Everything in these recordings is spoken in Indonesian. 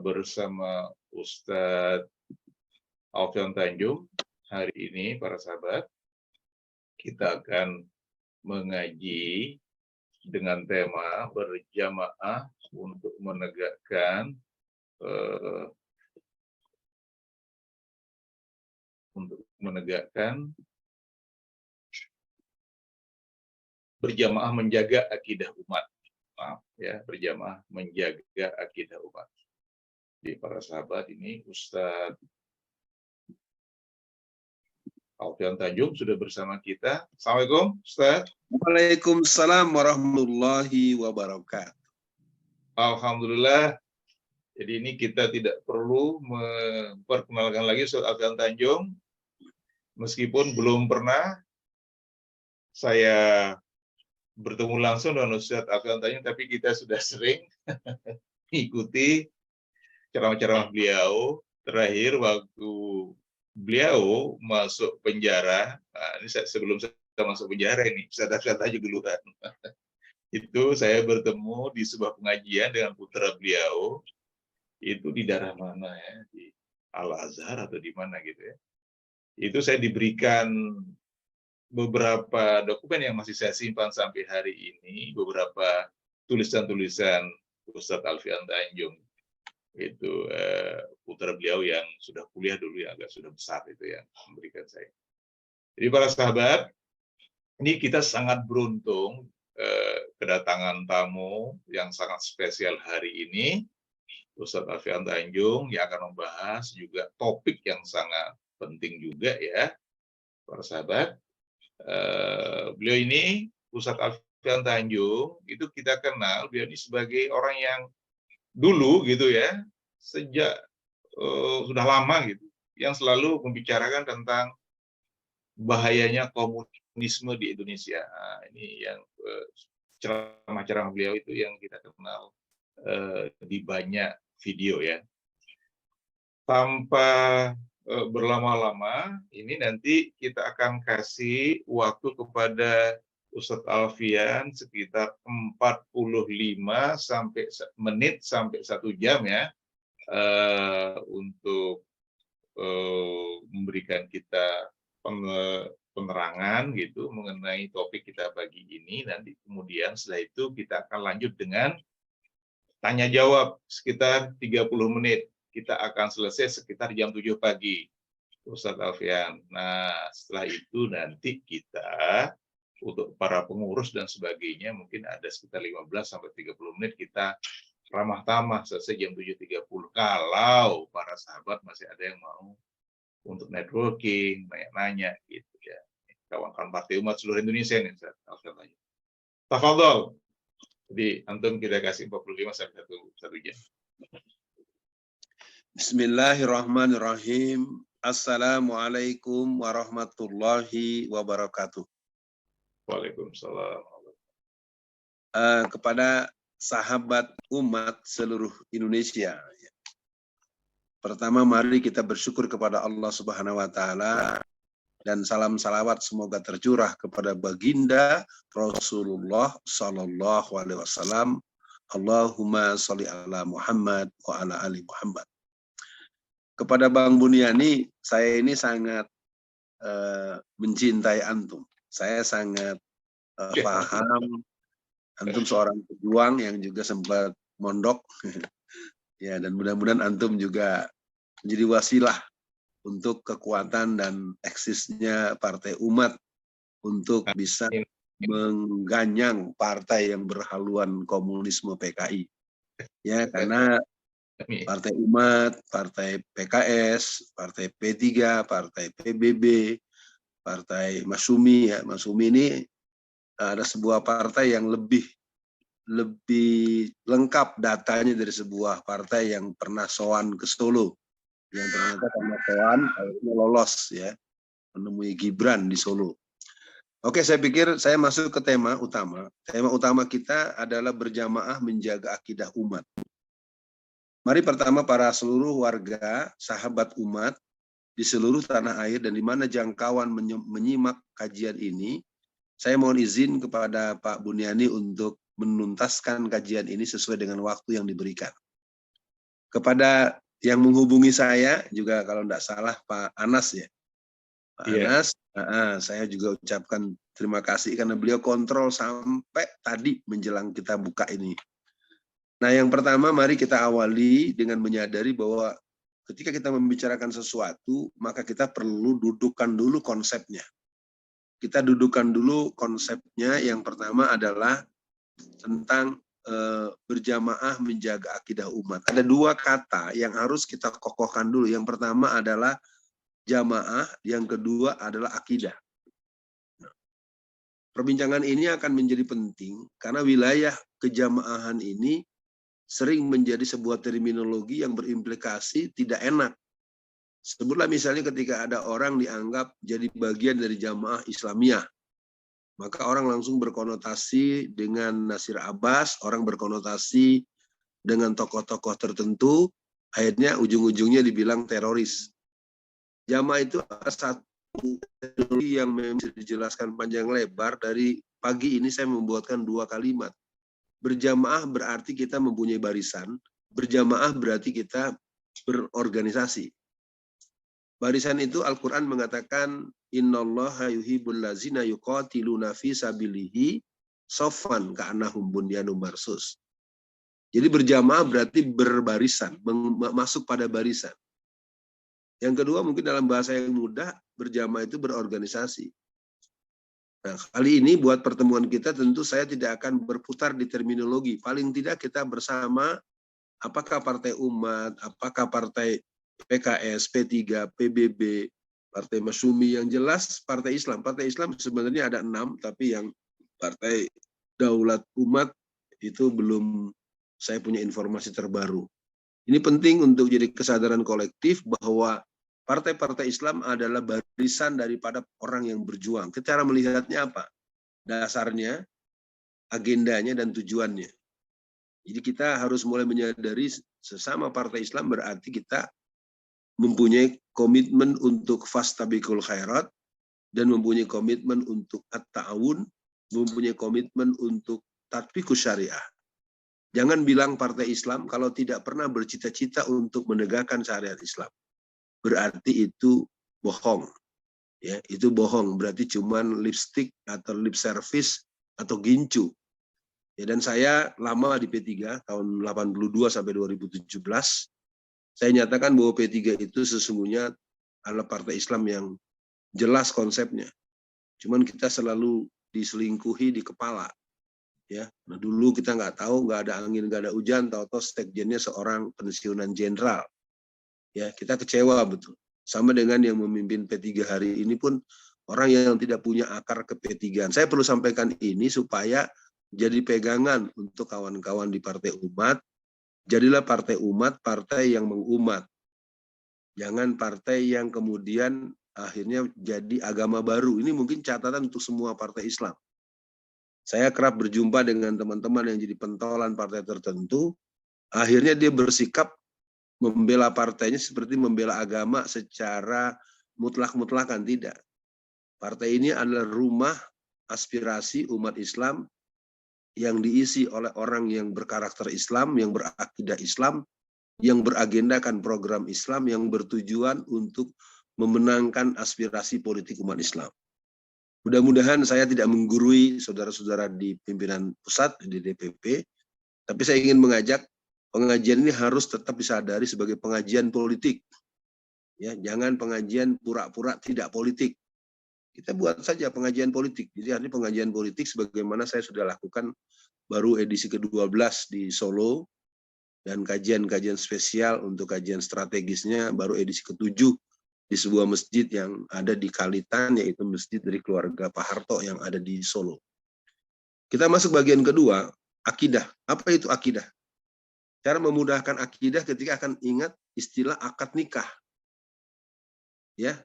bersama Ustadz Alfian Tanjung. Hari ini para sahabat, kita akan mengaji dengan tema berjamaah untuk menegakkan berjamaah menjaga akidah umat. Maaf ya, berjamaah menjaga akidah umat. Jadi para sahabat, ini Ustadz Alfian Tanjung sudah bersama kita. Assalamualaikum Ustadz. Waalaikumsalam warahmatullahi wabarakatuh. Alhamdulillah. Jadi ini kita tidak perlu memperkenalkan lagi Ustadz Alfian Tanjung. Meskipun belum pernah saya bertemu langsung dengan Ustadz Alfian Tanjung, tapi kita sudah sering mengikuti ceramah-ceramah beliau. Terakhir waktu beliau masuk penjara, nah, ini sebelum saya masuk penjara ini, saya daftar aja duluan. Itu saya bertemu di sebuah pengajian dengan putra beliau, itu di daerah mana ya, di Al-Azhar atau di mana gitu ya. Itu saya diberikan beberapa dokumen yang masih saya simpan sampai hari ini, beberapa tulisan-tulisan Ustadz Alfian Tanjung. Itu putra beliau yang sudah kuliah dulu, yang agak sudah besar, itu yang memberikan saya. Jadi para sahabat, ini kita sangat beruntung kedatangan tamu yang sangat spesial hari ini, Ustadz Alfian Tanjung, yang akan membahas juga topik yang sangat penting juga ya, para sahabat. Beliau ini, Ustadz Alfian Tanjung, itu kita kenal beliau ini sebagai orang yang dulu gitu ya, sejak sudah lama gitu, yang selalu membicarakan tentang bahayanya komunisme di Indonesia. Nah, ini yang ceramah-ceramah beliau itu yang kita kenal di banyak video ya. Tanpa berlama-lama, ini nanti kita akan kasih waktu kepada Ustadz Alfian sekitar 45 menit sampai 1 jam ya, untuk memberikan kita penerangan gitu mengenai topik kita pagi ini. Nanti kemudian setelah itu kita akan lanjut dengan tanya jawab sekitar 30 menit. Kita akan selesai sekitar jam 7 pagi, Ustadz Alfian. Nah, setelah itu nanti kita untuk para pengurus dan sebagainya mungkin ada sekitar 15-30 menit kita ramah tamah selesai jam 7.30. Kalau para sahabat masih ada yang mau untuk networking, nanya-nanya gitu ya. Kawan-kawan Partai Umat seluruh Indonesia nih, Alfian. Tafadhol. Jadi antum kita kasih 45 sampai 1 jam. Bismillahirrahmanirrahim. Assalamualaikum warahmatullahi wabarakatuh. Waalaikumsalam. Kepada sahabat umat seluruh Indonesia, pertama mari kita bersyukur kepada Allah Subhanahu wa taala dan salam salawat semoga tercurah kepada baginda Rasulullah sallallahu alaihi wasallam. Allahumma sholli ala Muhammad wa ala ali Muhammad. Kepada Bang Buniani, saya ini sangat mencintai antum. Saya sangat paham antum seorang pejuang yang juga sempat mondok. Ya, dan mudah-mudahan antum juga menjadi wasilah untuk kekuatan dan eksisnya Partai Umat untuk bisa mengganyang partai yang berhaluan komunisme PKI. Ya, karena Partai Umat, Partai PKS, Partai P3, Partai PBB, Partai Masyumi, ya, Masyumi ini ada sebuah partai yang lebih lengkap datanya dari sebuah partai yang pernah sowan ke Solo, yang ternyata karena sowan akhirnya lolos ya, menemui Gibran di Solo. Oke, saya pikir saya masuk ke tema utama. Tema utama kita adalah berjamaah menjaga akidah umat. Mari pertama para seluruh warga, sahabat umat di seluruh tanah air dan di mana jangkauan menyimak kajian ini, saya mohon izin kepada Pak Buniani untuk menuntaskan kajian ini sesuai dengan waktu yang diberikan. Kepada yang menghubungi saya juga kalau tidak salah Pak Anas ya. Pak Anas, saya juga ucapkan terima kasih karena beliau kontrol sampai tadi menjelang kita buka ini. Nah, yang pertama mari kita awali dengan menyadari bahwa ketika kita membicarakan sesuatu, maka kita perlu dudukkan dulu konsepnya. Kita dudukkan dulu konsepnya. Yang pertama adalah tentang berjamaah menjaga akidah umat. Ada dua kata yang harus kita kokohkan dulu. Yang pertama adalah jamaah, yang kedua adalah akidah. Perbincangan ini akan menjadi penting karena wilayah kejamaahan ini sering menjadi sebuah terminologi yang berimplikasi tidak enak. Sebutlah misalnya ketika ada orang dianggap jadi bagian dari jamaah Islamiyah, maka orang langsung berkonotasi dengan Nasir Abbas, orang berkonotasi dengan tokoh-tokoh tertentu, akhirnya ujung-ujungnya dibilang teroris. Jamaah itu satu teknologi yang bisa dijelaskan panjang lebar. Dari pagi ini saya membuatkan dua kalimat. Berjamaah berarti kita mempunyai barisan, berjamaah berarti kita berorganisasi. Barisan itu Al-Quran mengatakan innallaha yuhibbul ladzina yuqatiluna fi sabilihi shaffan ka'annahum bunyanun marsus. Jadi berjamaah berarti berbarisan, masuk pada barisan. Yang kedua mungkin dalam bahasa yang mudah, berjamaah itu berorganisasi. Nah, kali ini buat pertemuan kita tentu saya tidak akan berputar di terminologi. Paling tidak kita bersama, apakah Partai Umat, apakah Partai PKS, P3, PBB, Partai Masyumi, yang jelas Partai Islam. Partai Islam sebenarnya ada 6, tapi yang Partai Daulat Umat itu belum saya punya informasi terbaru. Ini penting untuk jadi kesadaran kolektif bahwa partai-partai Islam adalah barisan daripada orang yang berjuang. Cara melihatnya apa? Dasarnya, agendanya, dan tujuannya. Jadi kita harus mulai menyadari sesama partai Islam berarti kita mempunyai komitmen untuk fastabiqul khairat dan mempunyai komitmen untuk at-ta'awun, mempunyai komitmen untuk tatbiqus syariah. Jangan bilang partai Islam kalau tidak pernah bercita-cita untuk menegakkan syariat Islam. Berarti itu bohong. Ya, itu bohong. Berarti cuman lipstick atau lip service atau gincu. Ya, dan saya lama di P3 tahun 82 sampai 2017. Saya nyatakan bahwa P3 itu sesungguhnya adalah partai Islam yang jelas konsepnya. Cuman kita selalu diselingkuhi di kepala. Ya, nah dulu kita nggak tahu, nggak ada angin, nggak ada hujan, tahu-tahu sekjennya seorang pensiunan jenderal. Ya, kita kecewa betul. Sama dengan yang memimpin P3 hari ini pun orang yang tidak punya akar ke P3. Saya perlu sampaikan ini supaya jadi pegangan untuk kawan-kawan di Partai Umat. Jadilah Partai Umat, partai yang mengumat. Jangan partai yang kemudian akhirnya jadi agama baru. Ini mungkin catatan untuk semua partai Islam. Saya kerap berjumpa dengan teman-teman yang jadi pentolan partai tertentu. Akhirnya dia bersikap membela partainya seperti membela agama secara mutlak-mutlakan. Tidak. Partai ini adalah rumah aspirasi umat Islam yang diisi oleh orang yang berkarakter Islam, yang berakidah Islam, yang beragendakan program Islam, yang bertujuan untuk memenangkan aspirasi politik umat Islam. Mudah-mudahan saya tidak menggurui saudara-saudara di pimpinan pusat, di DPP, tapi saya ingin mengajak pengajian ini harus tetap disadari sebagai pengajian politik. Ya, jangan pengajian pura-pura tidak politik. Kita buat saja pengajian politik. Jadi hari pengajian politik sebagaimana saya sudah lakukan baru edisi ke-12 di Solo, dan kajian-kajian spesial untuk kajian strategisnya baru edisi ke-7 di sebuah masjid yang ada di Kalitan, yaitu masjid dari keluarga Pak Harto yang ada di Solo. Kita masuk bagian kedua, akidah. Apa itu akidah? Cara memudahkan akidah ketika akan ingat istilah akad nikah. Ya,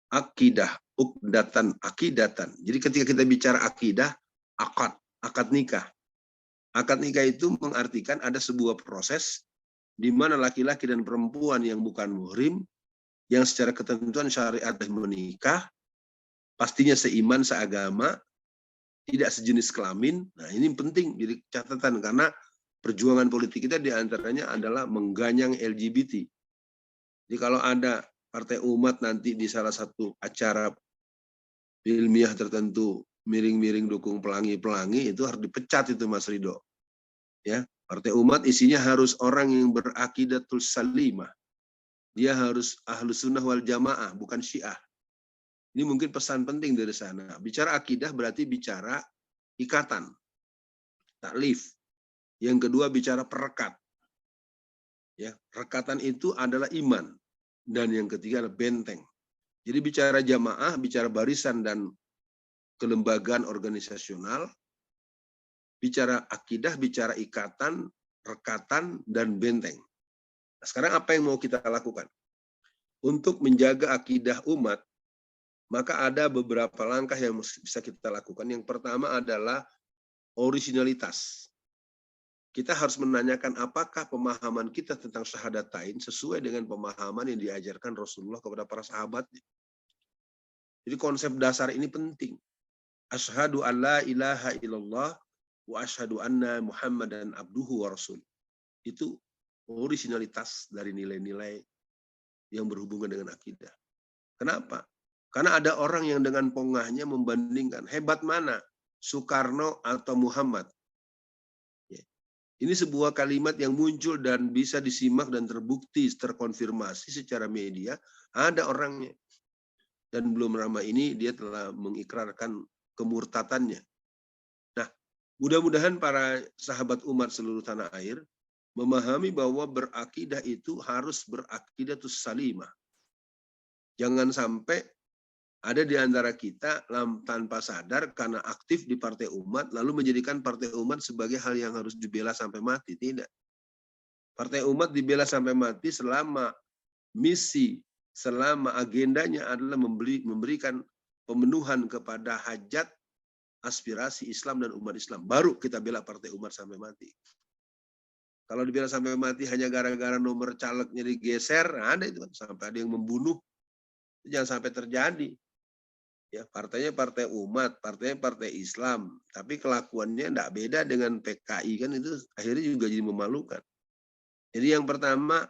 akidah, ukdatan, akidatan. Jadi ketika kita bicara akidah, akad nikah. Akad nikah itu mengartikan ada sebuah proses di mana laki-laki dan perempuan yang bukan muhrim, yang secara ketentuan syariat menikah, pastinya seiman, seagama, tidak sejenis kelamin. Nah, ini penting jadi catatan karena perjuangan politik kita diantaranya adalah mengganyang LGBT. Jadi kalau ada Partai Umat nanti di salah satu acara ilmiah tertentu miring-miring dukung pelangi-pelangi, itu harus dipecat itu Mas Ridho. Ya, Partai Umat isinya harus orang yang berakidatul salimah. Dia harus ahlus sunnah wal jamaah, bukan syiah. Ini mungkin pesan penting dari sana. Bicara akidah berarti bicara ikatan, taklif. Yang kedua bicara perekat. Ya, rekatan itu adalah iman. Dan yang ketiga adalah benteng. Jadi bicara jamaah, bicara barisan dan kelembagaan organisasional, bicara akidah, bicara ikatan, rekatan, dan benteng. Nah, sekarang apa yang mau kita lakukan? Untuk menjaga akidah umat, maka ada beberapa langkah yang bisa kita lakukan. Yang pertama adalah originalitas. Kita harus menanyakan apakah pemahaman kita tentang syahadatain sesuai dengan pemahaman yang diajarkan Rasulullah kepada para sahabatnya. Jadi konsep dasar ini penting. Asyhadu an la ilaha illallah wa asyhadu anna Muhammadan abduhu wa rasul. Itu originalitas dari nilai-nilai yang berhubungan dengan akidah. Kenapa? Karena ada orang yang dengan pongahnya membandingkan hebat mana Soekarno atau Muhammad. Ini sebuah kalimat yang muncul dan bisa disimak dan terbukti, terkonfirmasi secara media. Ada orangnya. Dan belum lama ini dia telah mengikrarkan kemurtatannya. Nah, mudah-mudahan para sahabat umat seluruh tanah air memahami bahwa berakidah itu harus berakidatus salimah. Jangan sampai ada di antara kita tanpa sadar karena aktif di partai umat, lalu menjadikan partai umat sebagai hal yang harus dibela sampai mati. Tidak. Partai umat dibela sampai mati selama misi, selama agendanya adalah memberikan pemenuhan kepada hajat, aspirasi Islam dan umat Islam. Baru kita bela partai umat sampai mati. Kalau dibela sampai mati hanya gara-gara nomor calegnya digeser, ada itu kan, sampai ada yang membunuh. Itu jangan sampai terjadi. Ya, partainya partai umat, partainya partai Islam, tapi kelakuannya tidak beda dengan PKI kan, itu akhirnya juga jadi memalukan. Jadi yang pertama,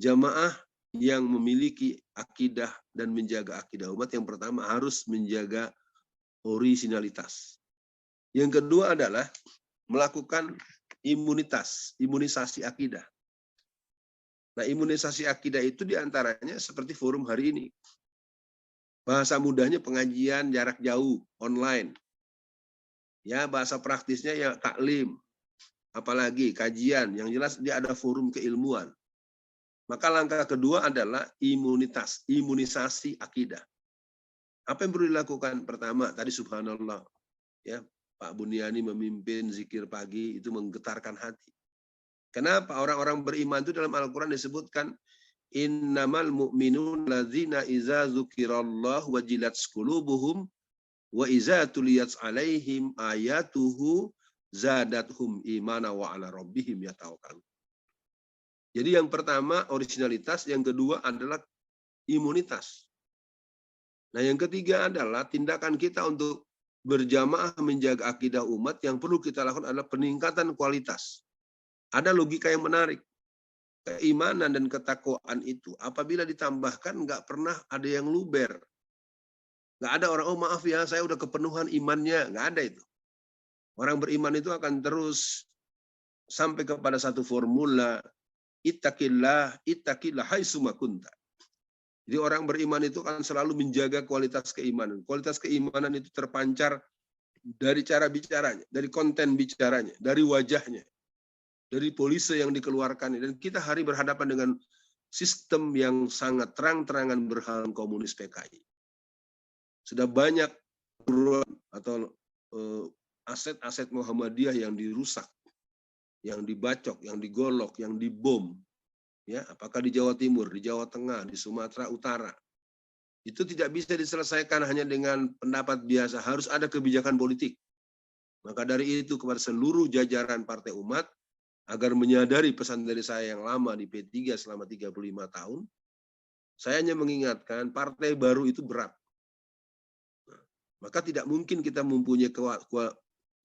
jamaah yang memiliki akidah dan menjaga akidah umat, yang pertama harus menjaga originalitas. Yang kedua adalah melakukan imunisasi akidah. Nah, imunisasi akidah itu diantaranya seperti forum hari ini. Bahasa mudahnya pengajian jarak jauh, online. Ya, bahasa praktisnya ya taklim. Apalagi kajian, yang jelas dia ada forum keilmuan. Maka langkah kedua adalah imunisasi akidah. Apa yang perlu dilakukan? Pertama, tadi subhanallah. Ya, Pak Buniani memimpin zikir pagi, itu menggetarkan hati. Kenapa? Orang-orang beriman itu dalam Al-Quran disebutkan, innamal mu'minun ladzina iza dzukirallahu wajilat qulubuhum wa iza tuliyat alaihim ayatuhu zadathum imana wa ala rabbihim yatawakkalun. Jadi yang pertama originalitas, yang kedua adalah imunitas. Nah, yang ketiga adalah tindakan kita untuk berjamaah menjaga akidah umat. Yang perlu kita lakukan adalah peningkatan kualitas. Ada logika yang menarik. Keimanan dan ketakwaan itu apabila ditambahkan nggak pernah ada yang luber. Nggak ada orang, oh maaf ya saya udah kepenuhan imannya. Nggak ada itu. Orang beriman itu akan terus sampai kepada satu formula, ittaqillah haitsuma kunta. Jadi orang beriman itu akan selalu menjaga kualitas keimanan. Kualitas keimanan itu terpancar dari cara bicaranya, dari konten bicaranya, dari wajahnya, dari polisi yang dikeluarkan. Dan kita hari berhadapan dengan sistem yang sangat terang-terangan berhalang komunis PKI. Sudah banyak atau aset-aset Muhammadiyah yang dirusak, yang dibacok, yang digolok, yang dibom. Ya, apakah di Jawa Timur, di Jawa Tengah, di Sumatera Utara. Itu tidak bisa diselesaikan hanya dengan pendapat biasa, harus ada kebijakan politik. Maka dari itu kepada seluruh jajaran Partai Umat, agar menyadari pesan dari saya yang lama di P3 selama 35 tahun, saya hanya mengingatkan partai baru itu berat. Nah, maka tidak mungkin kita mempunyai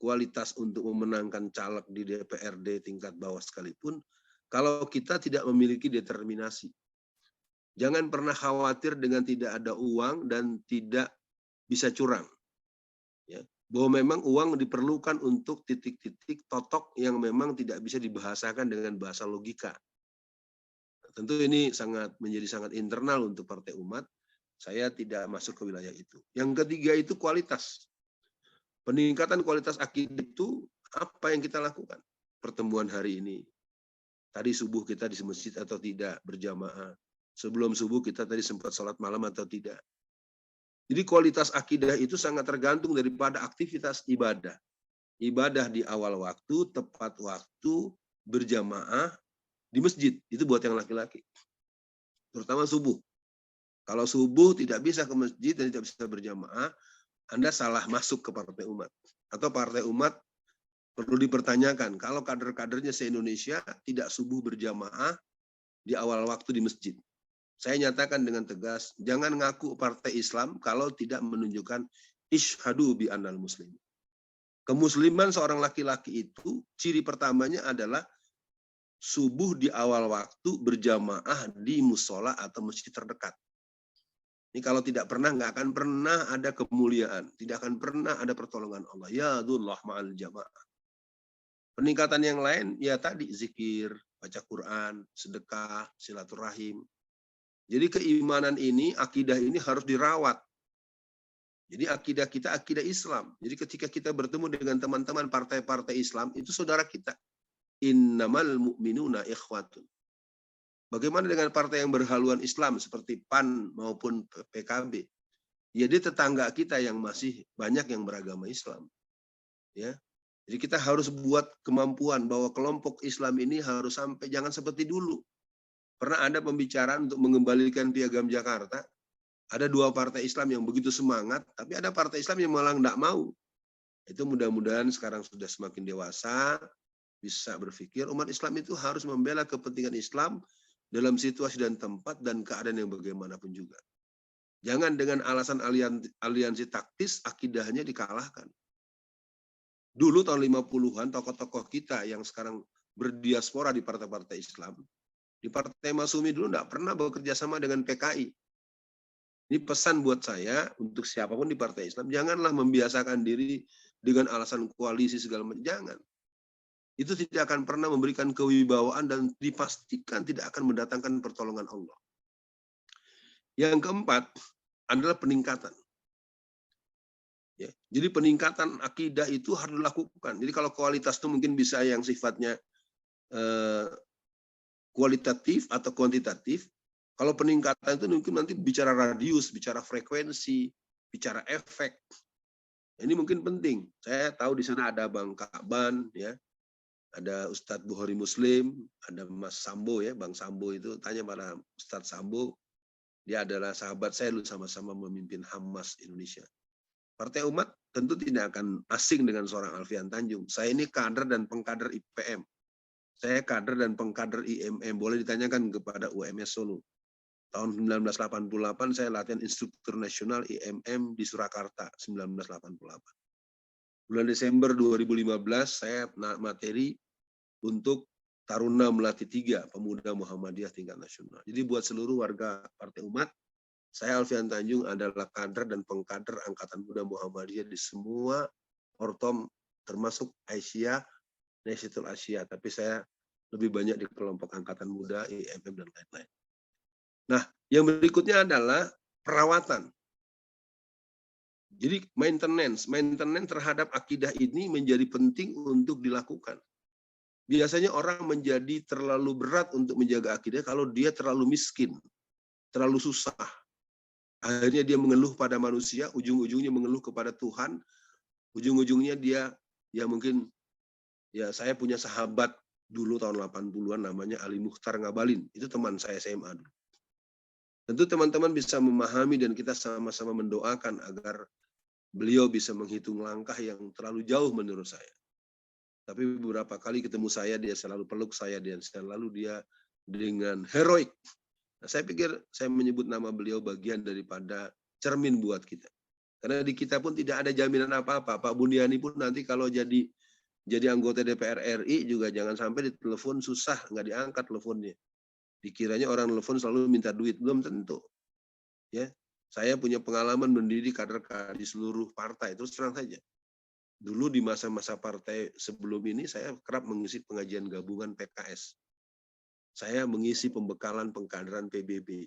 kualitas untuk memenangkan caleg di DPRD tingkat bawah sekalipun, kalau kita tidak memiliki determinasi. Jangan pernah khawatir dengan tidak ada uang dan tidak bisa curang. Ya, bahwa memang uang diperlukan untuk titik-titik totok yang memang tidak bisa dibahasakan dengan bahasa logika. Tentu ini menjadi sangat internal untuk Partai Umat. Saya tidak masuk ke wilayah itu. Yang ketiga itu kualitas. Peningkatan kualitas akidah itu apa yang kita lakukan? Pertemuan hari ini. Tadi subuh kita di masjid atau tidak berjamaah. Sebelum subuh kita tadi sempat sholat malam atau tidak. Jadi kualitas akidah itu sangat tergantung daripada aktivitas ibadah. Ibadah di awal waktu, tepat waktu, berjamaah di masjid. Itu buat yang laki-laki. Terutama subuh. Kalau subuh tidak bisa ke masjid dan tidak bisa berjamaah, Anda salah masuk ke Partai Umat. Atau Partai Umat perlu dipertanyakan, kalau kader-kadernya se-Indonesia tidak subuh berjamaah di awal waktu di masjid. Saya nyatakan dengan tegas, jangan ngaku Partai Islam kalau tidak menunjukkan isyhadu bi annal muslim. Kemusliman seorang laki-laki itu, ciri pertamanya adalah subuh di awal waktu berjamaah di musola atau masjid terdekat. Ini kalau tidak pernah, nggak akan pernah ada kemuliaan. Tidak akan pernah ada pertolongan Allah. Ya Yadullah ma'al jamaah. Peningkatan yang lain, ya tadi zikir, baca Quran, sedekah, silaturahim. Jadi keimanan ini, akidah ini harus dirawat. Jadi akidah kita, akidah Islam. Jadi ketika kita bertemu dengan teman-teman partai-partai Islam, itu saudara kita. Innamal mu'minuna ikhwatun. Bagaimana dengan partai yang berhaluan Islam seperti PAN maupun PKB? Ya dia tetangga kita yang masih banyak yang beragama Islam. Ya. Jadi kita harus buat kemampuan bahwa kelompok Islam ini harus sampai, jangan seperti dulu. Pernah ada pembicaraan untuk mengembalikan Piagam Jakarta. Ada 2 partai Islam yang begitu semangat, tapi ada partai Islam yang malah nggak mau. Itu mudah-mudahan sekarang sudah semakin dewasa, bisa berpikir umat Islam itu harus membela kepentingan Islam dalam situasi dan tempat dan keadaan yang bagaimanapun juga. Jangan dengan alasan aliansi taktis, akidahnya dikalahkan. Dulu tahun 50-an, tokoh-tokoh kita yang sekarang berdiaspora di partai-partai Islam, di Partai Masyumi dulu tidak pernah bekerja sama dengan PKI. Ini pesan buat saya, untuk siapapun di Partai Islam, janganlah membiasakan diri dengan alasan koalisi segala macam. Jangan. Itu tidak akan pernah memberikan kewibawaan dan dipastikan tidak akan mendatangkan pertolongan Allah. Yang keempat adalah peningkatan. Ya, jadi peningkatan akidah itu harus dilakukan. Jadi kalau kualitas itu mungkin bisa yang sifatnya kualitatif atau kuantitatif. Kalau peningkatan itu mungkin nanti bicara radius, bicara frekuensi, bicara efek. Ini mungkin penting. Saya tahu di sana ada Bang Ka'ban, ya, ada Ustadz Bukhari Muslim, ada Mas Sambo, ya, Bang Sambo itu. Tanya pada Ustadz Sambo, dia adalah sahabat saya, dulu sama-sama memimpin Hamas Indonesia. Partai Umat tentu tidak akan asing dengan seorang Alfian Tanjung. Saya ini kader dan pengkader IPM. Saya kader dan pengkader IMM. Boleh ditanyakan kepada UMS Solo. Tahun 1988 saya latihan instruktur nasional IMM di Surakarta, 1988. Bulan Desember 2015 saya materi untuk Taruna Melati 3, Pemuda Muhammadiyah tingkat nasional. Jadi buat seluruh warga Partai Umat, saya Alfian Tanjung adalah kader dan pengkader Angkatan Muda Muhammadiyah di semua ortom, termasuk Asia, Nasionatul Asia. Tapi saya lebih banyak di kelompok Angkatan Muda, IMM, dan lain-lain. Nah, yang berikutnya adalah perawatan. Jadi maintenance terhadap akidah ini menjadi penting untuk dilakukan. Biasanya orang menjadi terlalu berat untuk menjaga akidah kalau dia terlalu miskin, terlalu susah. Akhirnya dia mengeluh pada manusia, ujung-ujungnya mengeluh kepada Tuhan, ujung-ujungnya dia, ya mungkin, ya saya punya sahabat dulu tahun 80-an namanya Ali Mukhtar Ngabalin, itu teman saya SMA dulu. Tentu teman-teman bisa memahami dan kita sama-sama mendoakan agar beliau bisa menghitung langkah yang terlalu jauh menurut saya. Tapi beberapa kali ketemu saya, dia selalu peluk saya, dan selalu dia dengan heroik. Nah, saya pikir saya menyebut nama beliau bagian daripada cermin buat kita. Karena di kita pun tidak ada jaminan apa-apa. Pak Buniani pun nanti kalau jadi anggota DPR RI juga jangan sampai ditelepon susah, nggak diangkat teleponnya. Dikiranya orang telepon selalu minta duit, belum tentu. Ya, saya punya pengalaman mendidik kader-kader di seluruh partai, terus terang saja. Dulu di masa-masa partai sebelum ini saya kerap mengisi pengajian gabungan PKS. Saya mengisi pembekalan pengkaderan PBB.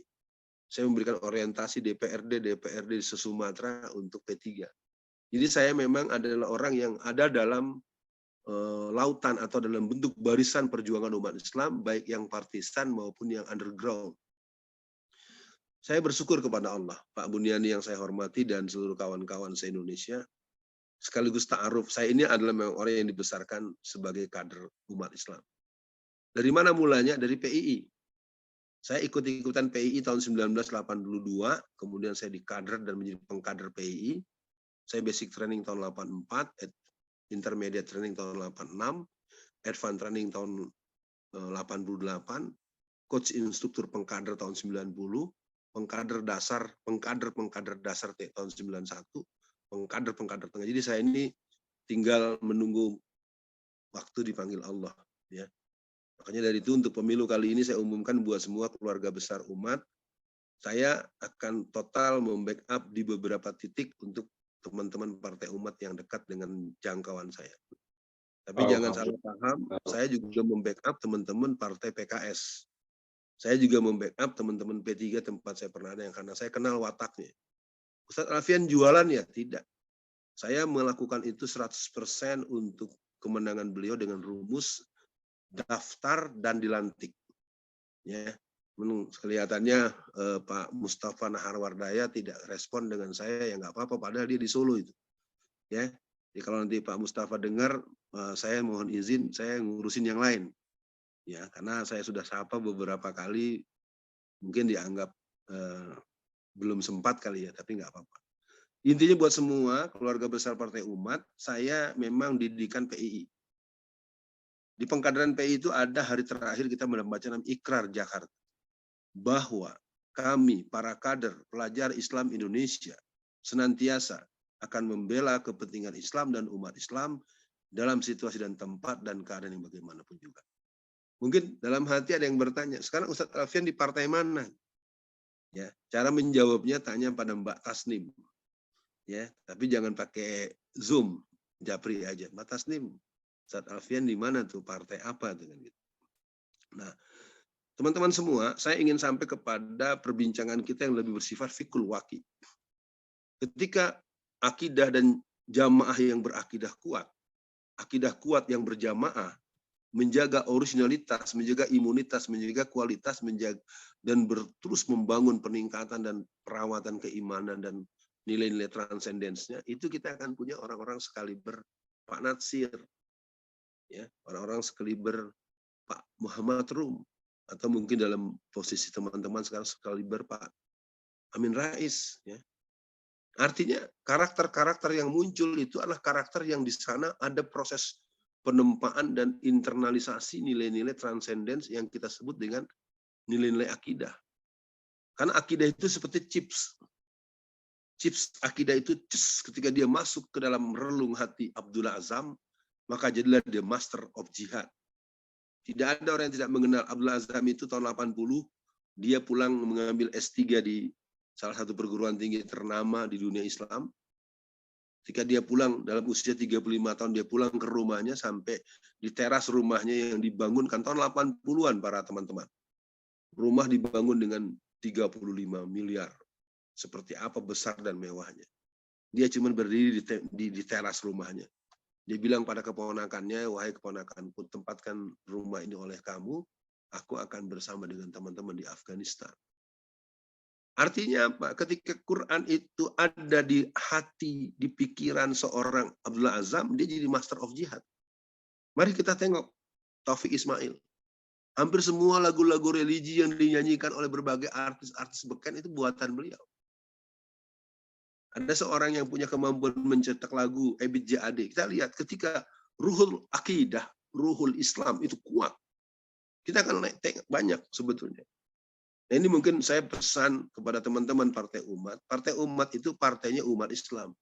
Saya memberikan orientasi DPRD di se-Sumatera untuk P3. Jadi saya memang adalah orang yang ada dalam lautan atau dalam bentuk barisan perjuangan umat Islam, baik yang partisan maupun yang underground. Saya bersyukur kepada Allah, Pak Buniani yang saya hormati dan seluruh kawan-kawan se-Indonesia, sekaligus ta'aruf, saya ini adalah memang orang yang dibesarkan sebagai kader umat Islam. Dari mana mulanya? Dari PII. Saya ikut-ikutan PII tahun 1982, kemudian saya dikader dan menjadi pengkader PII. Saya basic training tahun 84, intermediate training tahun 86, advanced training tahun 88, coach instruktur pengkader tahun 90, pengkader dasar tahun 91, pengkader tengah. Jadi saya ini tinggal menunggu waktu dipanggil Allah, ya. Makanya dari itu untuk pemilu kali ini saya umumkan buat semua keluarga besar umat, saya akan total membackup di beberapa titik untuk teman-teman partai umat yang dekat dengan jangkauan saya. Tapi jangan salah paham, saya juga membackup teman-teman partai PKS. Saya juga membackup teman-teman P3 tempat saya pernah ada, yang karena saya kenal wataknya. Ustadz Alfian jualan ya? Tidak. Saya melakukan itu 100% untuk kemenangan beliau dengan rumus daftar dan dilantik. Ya, kelihatannya Pak Mustafa Naharwardaya tidak respon dengan saya, ya nggak apa-apa, padahal dia di Solo itu. Ya, jadi kalau nanti Pak Mustafa dengar, saya mohon izin, saya ngurusin yang lain. Ya, karena saya sudah sapa beberapa kali, mungkin dianggap belum sempat kali ya, tapi nggak apa-apa. Intinya buat semua keluarga besar Partai Umat, saya memang didikan PII. Di pengkaderan PI itu ada hari terakhir kita membaca Ikrar Jakarta, bahwa kami para kader pelajar Islam Indonesia senantiasa akan membela kepentingan Islam dan umat Islam dalam situasi dan tempat dan keadaan yang bagaimanapun juga. Mungkin dalam hati ada yang bertanya, sekarang Ustadz Alfian di partai mana? Ya, cara menjawabnya tanya pada Mbak Tasnim. Ya, tapi jangan pakai Zoom, japri aja. Mbak Tasnim, Ustadz Alfian di mana tuh, partai apa dengan gitu. Nah, teman-teman semua, saya ingin sampai kepada perbincangan kita yang lebih bersifat fikul waqi. Ketika akidah dan jamaah yang berakidah kuat yang berjamaah, menjaga originalitas, menjaga imunitas, menjaga kualitas, menjaga dan terus membangun peningkatan dan perawatan keimanan dan nilai-nilai transendensnya, itu kita akan punya orang-orang sekaliber Pak Natsir, ya, orang-orang sekaliber Pak Muhammad Rum, atau mungkin dalam posisi teman-teman sekarang sekaliber Pak Amin Rais, ya. Artinya karakter-karakter yang muncul itu adalah karakter yang di sana ada proses penempaan dan internalisasi nilai-nilai transendens yang kita sebut dengan nilai-nilai akidah. Karena akidah itu seperti chips. Chips akidah itu ketika dia masuk ke dalam relung hati Abdullah Azzam, maka jadilah dia master of jihad. Tidak ada orang yang tidak mengenal Abdullah Azzam itu tahun 80, dia pulang mengambil S3 di salah satu perguruan tinggi ternama di dunia Islam. Ketika dia pulang dalam usia 35 tahun, dia pulang ke rumahnya sampai di teras rumahnya yang dibangunkan tahun 80-an para teman-teman. Rumah dibangun dengan 35 miliar. Seperti apa besar dan mewahnya. Dia cuma berdiri di teras rumahnya. Dia bilang pada keponakannya, wahai keponakanku, tempatkan rumah ini oleh kamu, aku akan bersama dengan teman-teman di Afghanistan. Artinya apa? Ketika Quran itu ada di hati, di pikiran seorang Abdullah Azzam, dia jadi master of jihad. Mari kita tengok Taufik Ismail. Hampir semua lagu-lagu religi yang dinyanyikan oleh berbagai artis-artis beken itu buatan beliau. Ada seorang yang punya kemampuan mencetak lagu, Ebit Jad. Kita lihat ketika ruhul akidah, ruhul Islam itu kuat. Kita akan tengok banyak sebetulnya. Nah, ini mungkin saya pesan kepada teman-teman Partai Umat. Partai Umat itu partainya umat Islam.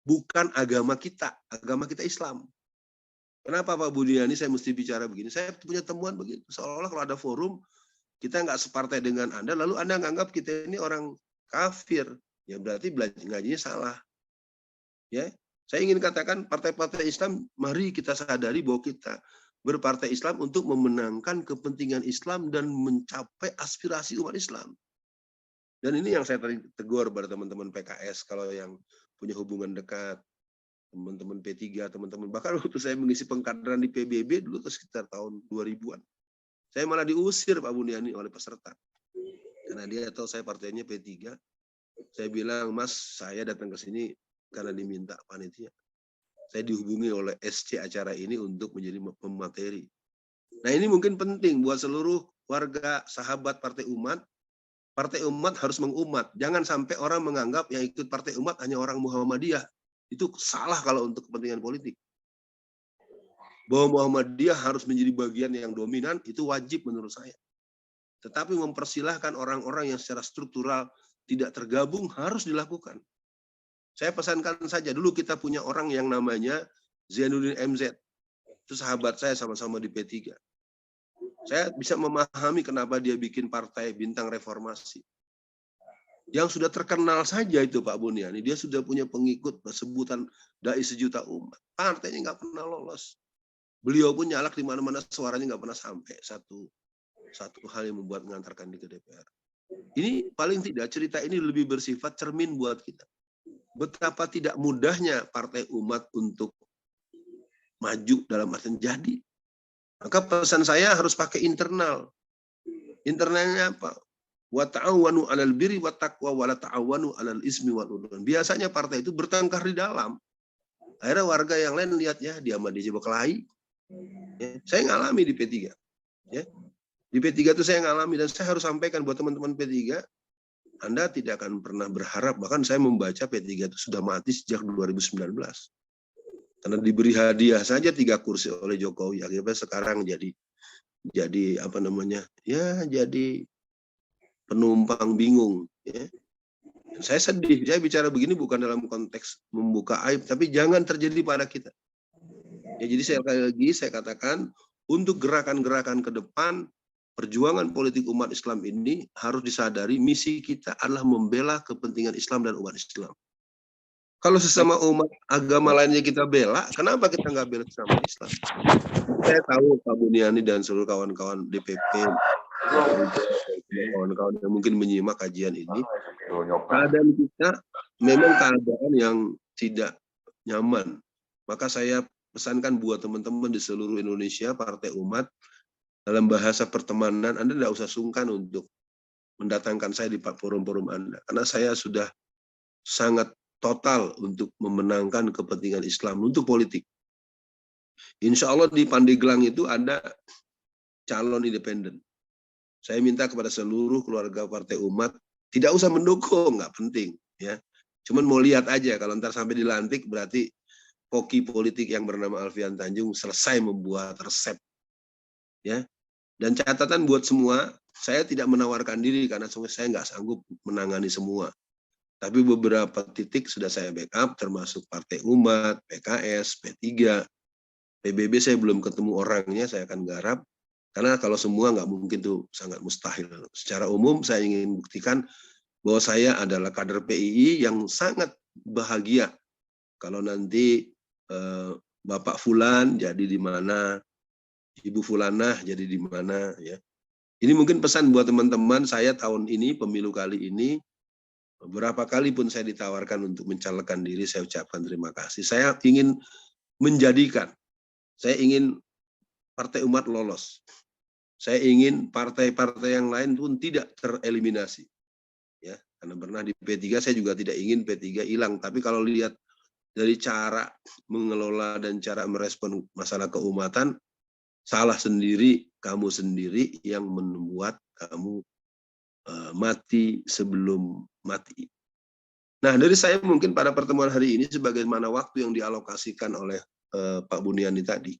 Bukan agama kita Islam. Kenapa Pak Budiani saya mesti bicara begini? Saya punya temuan begitu. Seolah-olah kalau ada forum, kita nggak separtai dengan Anda, lalu Anda nganggap kita ini orang kafir. Ya berarti ngajinya salah. Ya, saya ingin katakan partai-partai Islam, mari kita sadari bahwa kita berpartai Islam untuk memenangkan kepentingan Islam dan mencapai aspirasi umat Islam. Dan ini yang saya tegur pada teman-teman PKS, kalau yang punya hubungan dekat, teman-teman P3, teman-teman, bahkan waktu saya mengisi pengkaderan di PBB dulu sekitar tahun 2000-an. Saya malah diusir Pak Budiani oleh peserta. Karena dia tahu saya partainya P3. Saya bilang, Mas, saya datang ke sini karena diminta panitia. Saya dihubungi oleh SC acara ini untuk menjadi pemateri. Nah, ini mungkin penting buat seluruh warga sahabat Partai Umat. Partai Umat harus mengumat. Jangan sampai orang menganggap yang ikut Partai Umat hanya orang Muhammadiyah. Itu salah kalau untuk kepentingan politik. Bahwa Muhammadiyah harus menjadi bagian yang dominan, itu wajib menurut saya. Tetapi mempersilahkan orang-orang yang secara struktural tidak tergabung harus dilakukan. Saya pesankan saja, dulu kita punya orang yang namanya Zainuddin MZ. Itu sahabat saya, sama-sama di P3. Saya bisa memahami kenapa dia bikin partai Bintang Reformasi. Yang sudah terkenal saja itu Pak Buniani, dia sudah punya pengikut sebutan dai sejuta umat. Partainya nggak pernah lolos. Beliau pun nyalak di mana-mana, suaranya nggak pernah sampai satu hal yang membuat mengantarkan dia ke DPR. Ini paling tidak cerita ini lebih bersifat cermin buat kita. Betapa tidak mudahnya Partai Umat untuk maju dalam artian jadi. Maka pesan saya harus pakai internal. Internalnya apa? Wa ta'awanu 'alal birri wat taqwa wa la ta'awanu 'alal ismi wal udwan. Biasanya partai itu bertengkar di dalam. Akhirnya warga yang lain lihat ya, dia sama dia berkelahi. Ya, saya ngalami di P3. Ya. Di P3 itu saya ngalami, dan saya harus sampaikan buat teman-teman P3, Anda tidak akan pernah berharap, bahkan saya membaca P3 itu sudah mati sejak 2019. Karena diberi hadiah saja 3 kursi oleh Jokowi, akhirnya sekarang jadi apa namanya? Ya, jadi penumpang bingung, ya. Saya sedih, saya bicara begini bukan dalam konteks membuka aib, tapi jangan terjadi pada kita. Ya, jadi sekali lagi saya katakan, untuk gerakan-gerakan ke depan, perjuangan politik umat Islam ini harus disadari misi kita adalah membela kepentingan Islam dan umat Islam. Kalau sesama umat agama lainnya kita bela, kenapa kita nggak bela sesama Islam? Saya tahu Pak Buniani dan seluruh kawan-kawan DPP, kawan-kawan yang mungkin menyimak kajian ini, keadaan kita memang keadaan yang tidak nyaman. Maka saya pesankan buat teman-teman di seluruh Indonesia, Partai Umat, dalam bahasa pertemanan, Anda tidak usah sungkan untuk mendatangkan saya di forum-forum Anda. Karena saya sudah sangat total untuk memenangkan kepentingan Islam untuk politik. Insya Allah di Pandeglang itu ada calon independen. Saya minta kepada seluruh keluarga Partai Umat, tidak usah mendukung, nggak penting. Ya. Cuman mau lihat aja, kalau ntar sampai dilantik, berarti koki politik yang bernama Alfian Tanjung selesai membuat resep. Ya. Dan catatan buat semua, saya tidak menawarkan diri karena saya nggak sanggup menangani semua. Tapi beberapa titik sudah saya backup, termasuk Partai Umat, PKS, P3, PBB saya belum ketemu orangnya, saya akan garap. Karena kalau semua nggak mungkin tuh sangat mustahil. Secara umum saya ingin buktikan bahwa saya adalah kader PII yang sangat bahagia kalau nanti Bapak Fulan jadi di mana, Ibu Fulanah jadi di mana, ya. Ini mungkin pesan buat teman-teman, saya tahun ini, pemilu kali ini, beberapa kali pun saya ditawarkan untuk mencalonkan diri, saya ucapkan terima kasih. Saya ingin menjadikan, saya ingin Partai Umat lolos. Saya ingin partai-partai yang lain pun tidak tereliminasi. Ya, karena pernah di P3, saya juga tidak ingin P3 hilang. Tapi kalau lihat dari cara mengelola dan cara merespon masalah keumatan, salah sendiri, kamu sendiri yang membuat kamu mati sebelum mati. Nah, dari saya mungkin pada pertemuan hari ini, sebagaimana waktu yang dialokasikan oleh Pak Buniani tadi,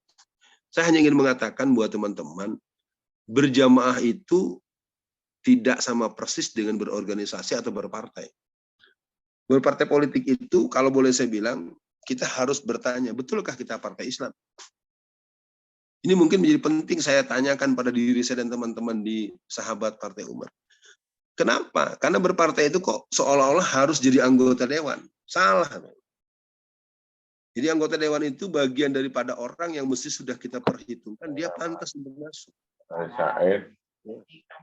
saya hanya ingin mengatakan buat teman-teman, berjamaah itu tidak sama persis dengan berorganisasi atau berpartai. Berpartai politik itu, kalau boleh saya bilang, kita harus bertanya, betulkah kita partai Islam? Ini mungkin menjadi penting saya tanyakan pada diri saya dan teman-teman di sahabat Partai Umat. Kenapa? Karena berpartai itu kok seolah-olah harus jadi anggota dewan. Salah. Jadi anggota dewan itu bagian daripada orang yang mesti sudah kita perhitungkan, dia pantas untuk masuk.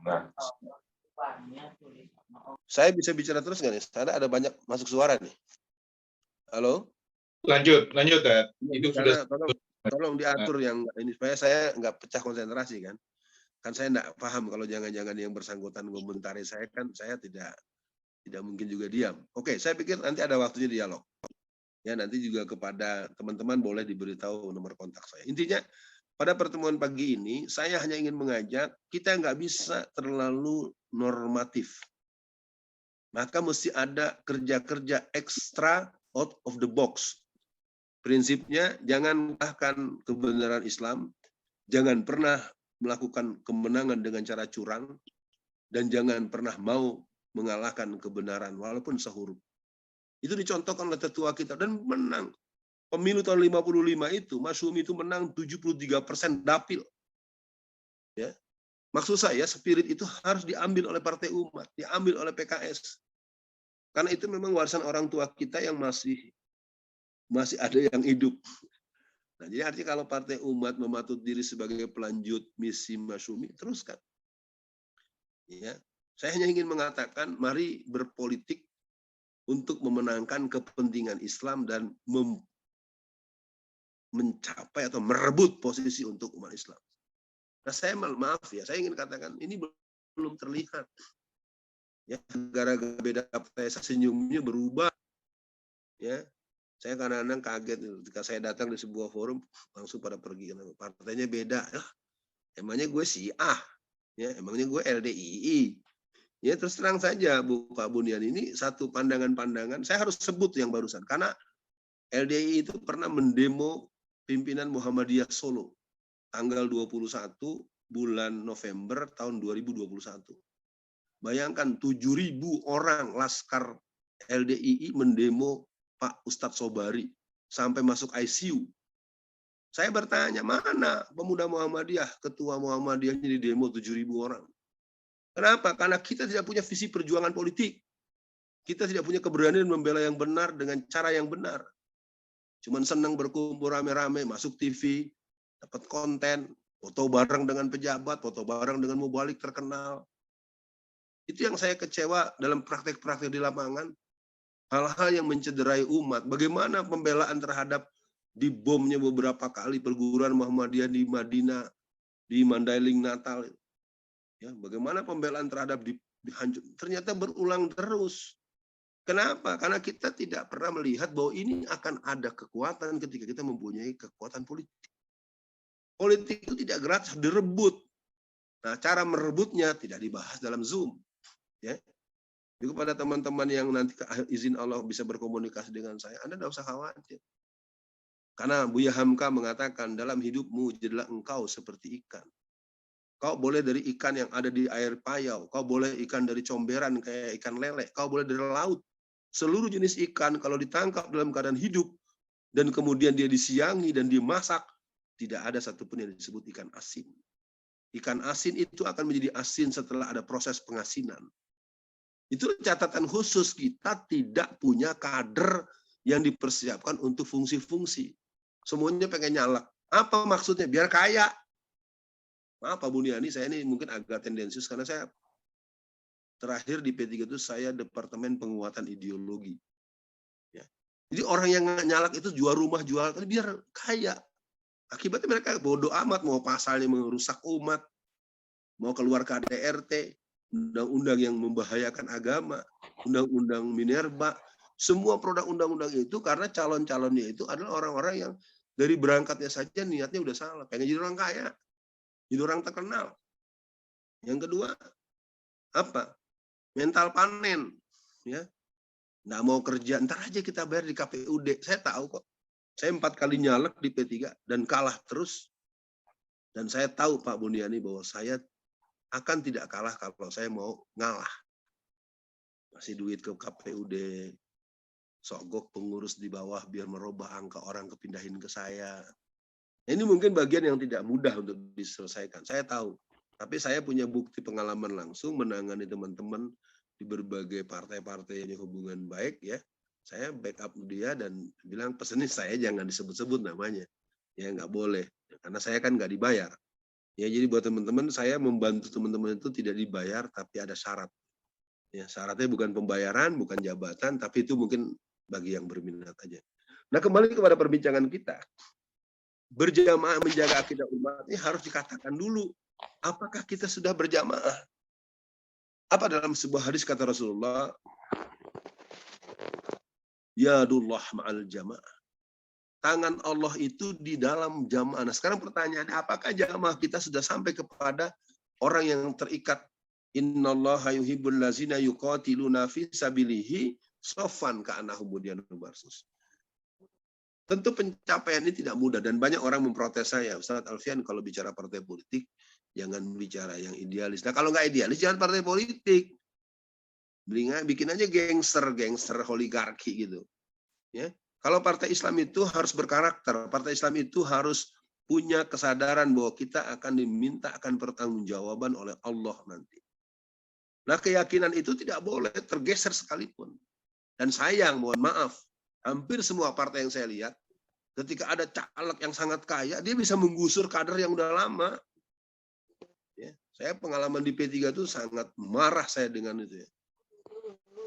Nah, saya bisa bicara terus nggak nih? Karena ada banyak masuk suara nih. Halo? Lanjut, Dad. Itu sudah tolong diatur yang ini supaya saya nggak pecah konsentrasi kan. Kan saya nggak paham kalau jangan-jangan yang bersangkutan komentari saya kan saya tidak mungkin juga diam. Oke, saya pikir nanti ada waktunya dialog. Ya, nanti juga kepada teman-teman boleh diberitahu nomor kontak saya. Intinya pada pertemuan pagi ini saya hanya ingin mengajak kita nggak bisa terlalu normatif. Maka mesti ada kerja-kerja ekstra out of the box. Prinsipnya jangan bahkan kebenaran Islam, jangan pernah melakukan kemenangan dengan cara curang, dan jangan pernah mau mengalahkan kebenaran walaupun sehuruf. Itu dicontohkan oleh tetua kita dan menang. Pemilu tahun 55 itu, Masyumi itu menang 73% dapil. Ya. Maksud saya spirit itu harus diambil oleh Partai Umat, diambil oleh PKS. Karena itu memang warisan orang tua kita yang masih ada yang hidup. Nah, jadi artinya kalau Partai Umat mematut diri sebagai pelanjut misi Masyumi, teruskan. Ya, saya hanya ingin mengatakan, mari berpolitik untuk memenangkan kepentingan Islam dan mencapai atau merebut posisi untuk umat Islam. Nah, saya maaf ya, saya ingin katakan ini belum terlihat. Ya, gara-gara beda partai senyumnya berubah. Ya, saya kadang-kadang kaget ketika saya datang di sebuah forum langsung pada pergi, partainya beda. Emangnya gue A, ya, emangnya gue LDII. Ya, terus terang saja Pak Bunian, ini satu pandangan-pandangan. Saya harus sebut yang barusan karena LDII itu pernah mendemo pimpinan Muhammadiyah Solo tanggal 21 bulan November tahun 2021. Bayangkan 7.000 orang laskar LDII mendemo Pak Ustadz Sobari sampai masuk ICU. Saya bertanya, mana pemuda Muhammadiyah, ketua Muhammadiyahnya di demo 7.000 orang. Kenapa? Karena kita tidak punya visi perjuangan politik. Kita tidak punya keberanian membela yang benar dengan cara yang benar. Cuman senang berkumpul rame-rame, masuk TV, dapat konten, foto bareng dengan pejabat, foto bareng dengan mubalik terkenal. Itu yang saya kecewa dalam praktek-praktek di lapangan. Hal-hal yang mencederai umat. Bagaimana pembelaan terhadap dibomnya beberapa kali perguruan Muhammadiyah di Madinah, di Mandailing Natal. Ya, bagaimana pembelaan terhadap dihancur. Ternyata berulang terus. Kenapa? Karena kita tidak pernah melihat bahwa ini akan ada kekuatan ketika kita mempunyai kekuatan politik. Politik itu tidak gratis, direbut. Nah, cara merebutnya tidak dibahas dalam Zoom. Ya. Jadi kepada teman-teman yang nanti izin Allah bisa berkomunikasi dengan saya, Anda tidak usah khawatir. Karena Buya Hamka mengatakan, dalam hidupmu jadilah engkau seperti ikan. Kau boleh dari ikan yang ada di air payau, kau boleh ikan dari comberan kayak ikan lele, kau boleh dari laut. Seluruh jenis ikan kalau ditangkap dalam keadaan hidup dan kemudian dia disiangi dan dimasak, tidak ada satupun yang disebut ikan asin. Ikan asin itu akan menjadi asin setelah ada proses pengasinan. Itu catatan khusus, kita tidak punya kader yang dipersiapkan untuk fungsi-fungsi. Semuanya pengen nyalak. Apa maksudnya? Biar kaya. Maaf Pak Buniani, saya ini mungkin agak tendensius karena saya terakhir di P3 itu saya Departemen Penguatan Ideologi. Ya. Jadi orang yang nyalak itu jual rumah, jual biar kaya. Akibatnya mereka bodoh amat mau pasalnya merusak umat, mau keluar KDRT, undang-undang yang membahayakan agama, undang-undang Minerba, semua produk undang-undang itu karena calon-calonnya itu adalah orang-orang yang dari berangkatnya saja niatnya udah salah, pengen jadi orang kaya. Jadi orang terkenal. Yang kedua, apa? Mental panen. Ya. Nggak mau kerja, ntar aja kita bayar di KPUD. Saya tahu kok. Saya 4 kali nyalek di P3 dan kalah terus. Dan saya tahu Pak Buniani bahwa saya akan tidak kalah kalau saya mau ngalah. Kasih duit ke KPUD, sogok pengurus di bawah biar merubah angka orang kepindahin ke saya. Ini mungkin bagian yang tidak mudah untuk diselesaikan, saya tahu. Tapi saya punya bukti pengalaman langsung menangani teman-teman di berbagai partai-partai yang hubungan baik ya. Saya backup dia dan bilang pesenin saya jangan disebut-sebut namanya. Ya nggak boleh, karena saya kan nggak dibayar. Ya jadi buat teman-teman, saya membantu teman-teman itu tidak dibayar, tapi ada syarat. Ya, syaratnya bukan pembayaran, bukan jabatan, tapi itu mungkin bagi yang berminat aja. Nah, kembali kepada perbincangan kita. Berjamaah menjaga akidah umat ini harus dikatakan dulu. Apakah kita sudah berjamaah? Apa dalam sebuah hadis kata Rasulullah? Yadullah ma'al jamaah. Tangan Allah itu di dalam jamaah. Nah, sekarang pertanyaannya, apakah jamaah kita sudah sampai kepada orang yang terikat? Innallaha yuhibbul lazina yuqatiluna fi sabilihi shaffan ka'annahum bunyanun marsus. Tentu pencapaian ini tidak mudah dan banyak orang memprotes saya, Ustaz Alfian, kalau bicara partai politik jangan bicara yang idealis. Nah, kalau nggak idealis jangan partai politik. Bikin aja gangster oligarki gitu. Ya. Kalau partai Islam itu harus berkarakter, partai Islam itu harus punya kesadaran bahwa kita akan diminta akan pertanggungjawaban oleh Allah nanti. Nah, keyakinan itu tidak boleh tergeser sekalipun. Dan sayang, mohon maaf, hampir semua partai yang saya lihat, ketika ada caleg yang sangat kaya, dia bisa menggusur kader yang udah lama. Ya, saya pengalaman di P3 itu sangat marah saya dengan itu. Ya.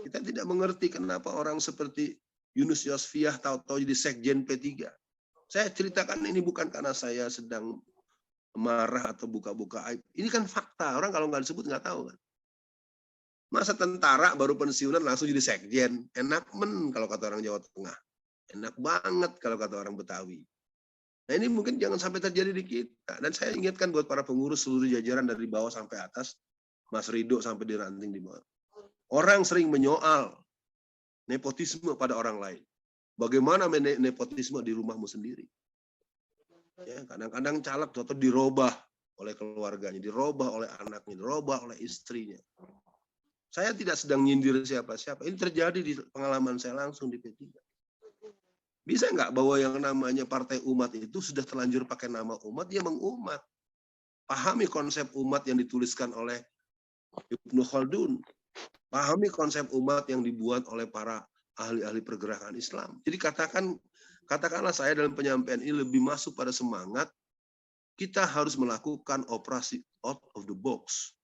Kita tidak mengerti kenapa orang seperti Yunus Yosfiah tahu-tahu jadi sekjen P3. Saya ceritakan ini bukan karena saya sedang marah atau buka-buka aib. Ini kan fakta, orang kalau nggak disebut nggak tahu kan. Masa tentara baru pensiunan langsung jadi sekjen? Enak kalau kata orang Jawa Tengah. Enak banget kalau kata orang Betawi. Nah ini mungkin jangan sampai terjadi di kita. Dan saya ingatkan buat para pengurus seluruh jajaran dari bawah sampai atas, Mas Ridho sampai di ranting di bawah. Orang sering menyoal nepotisme pada orang lain. Bagaimana nepotisme di rumahmu sendiri? Ya, kadang-kadang caleg atau dirubah oleh keluarganya, dirubah oleh anaknya, dirubah oleh istrinya. Saya tidak sedang nyindir siapa-siapa. Ini terjadi di pengalaman saya langsung di P3. Bisa nggak bahwa yang namanya partai umat itu sudah terlanjur pakai nama umat, dia mengumat. Pahami konsep umat yang dituliskan oleh Ibnu Khaldun. Pahami konsep umat yang dibuat oleh para ahli-ahli pergerakan Islam. Jadi katakanlah saya dalam penyampaian ini lebih masuk pada semangat, kita harus melakukan operasi out of the box.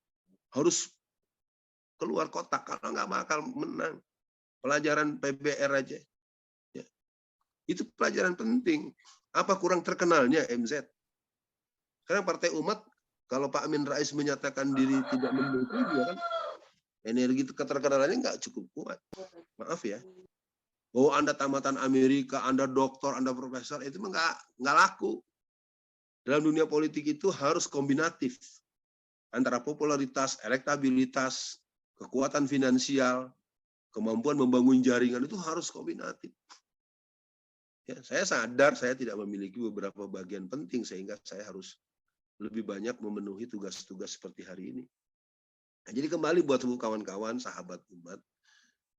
Harus keluar kotak, kalau nggak bakal menang. Pelajaran PBR aja. Ya. Itu pelajaran penting. Apa kurang terkenalnya MZ? Sekarang Partai Umat, kalau Pak Amin Rais menyatakan diri tidak mendukung, ya kan, energi keterkenalannya nggak cukup kuat. Maaf ya. Bahwa Anda tamatan Amerika, Anda doktor, Anda profesor, itu nggak laku. Dalam dunia politik itu harus kombinatif. Antara popularitas, elektabilitas, kekuatan finansial, kemampuan membangun jaringan itu harus kombinatif. Ya, saya sadar saya tidak memiliki beberapa bagian penting sehingga saya harus lebih banyak memenuhi tugas-tugas seperti hari ini. Nah, jadi kembali buat kawan-kawan, sahabat umat,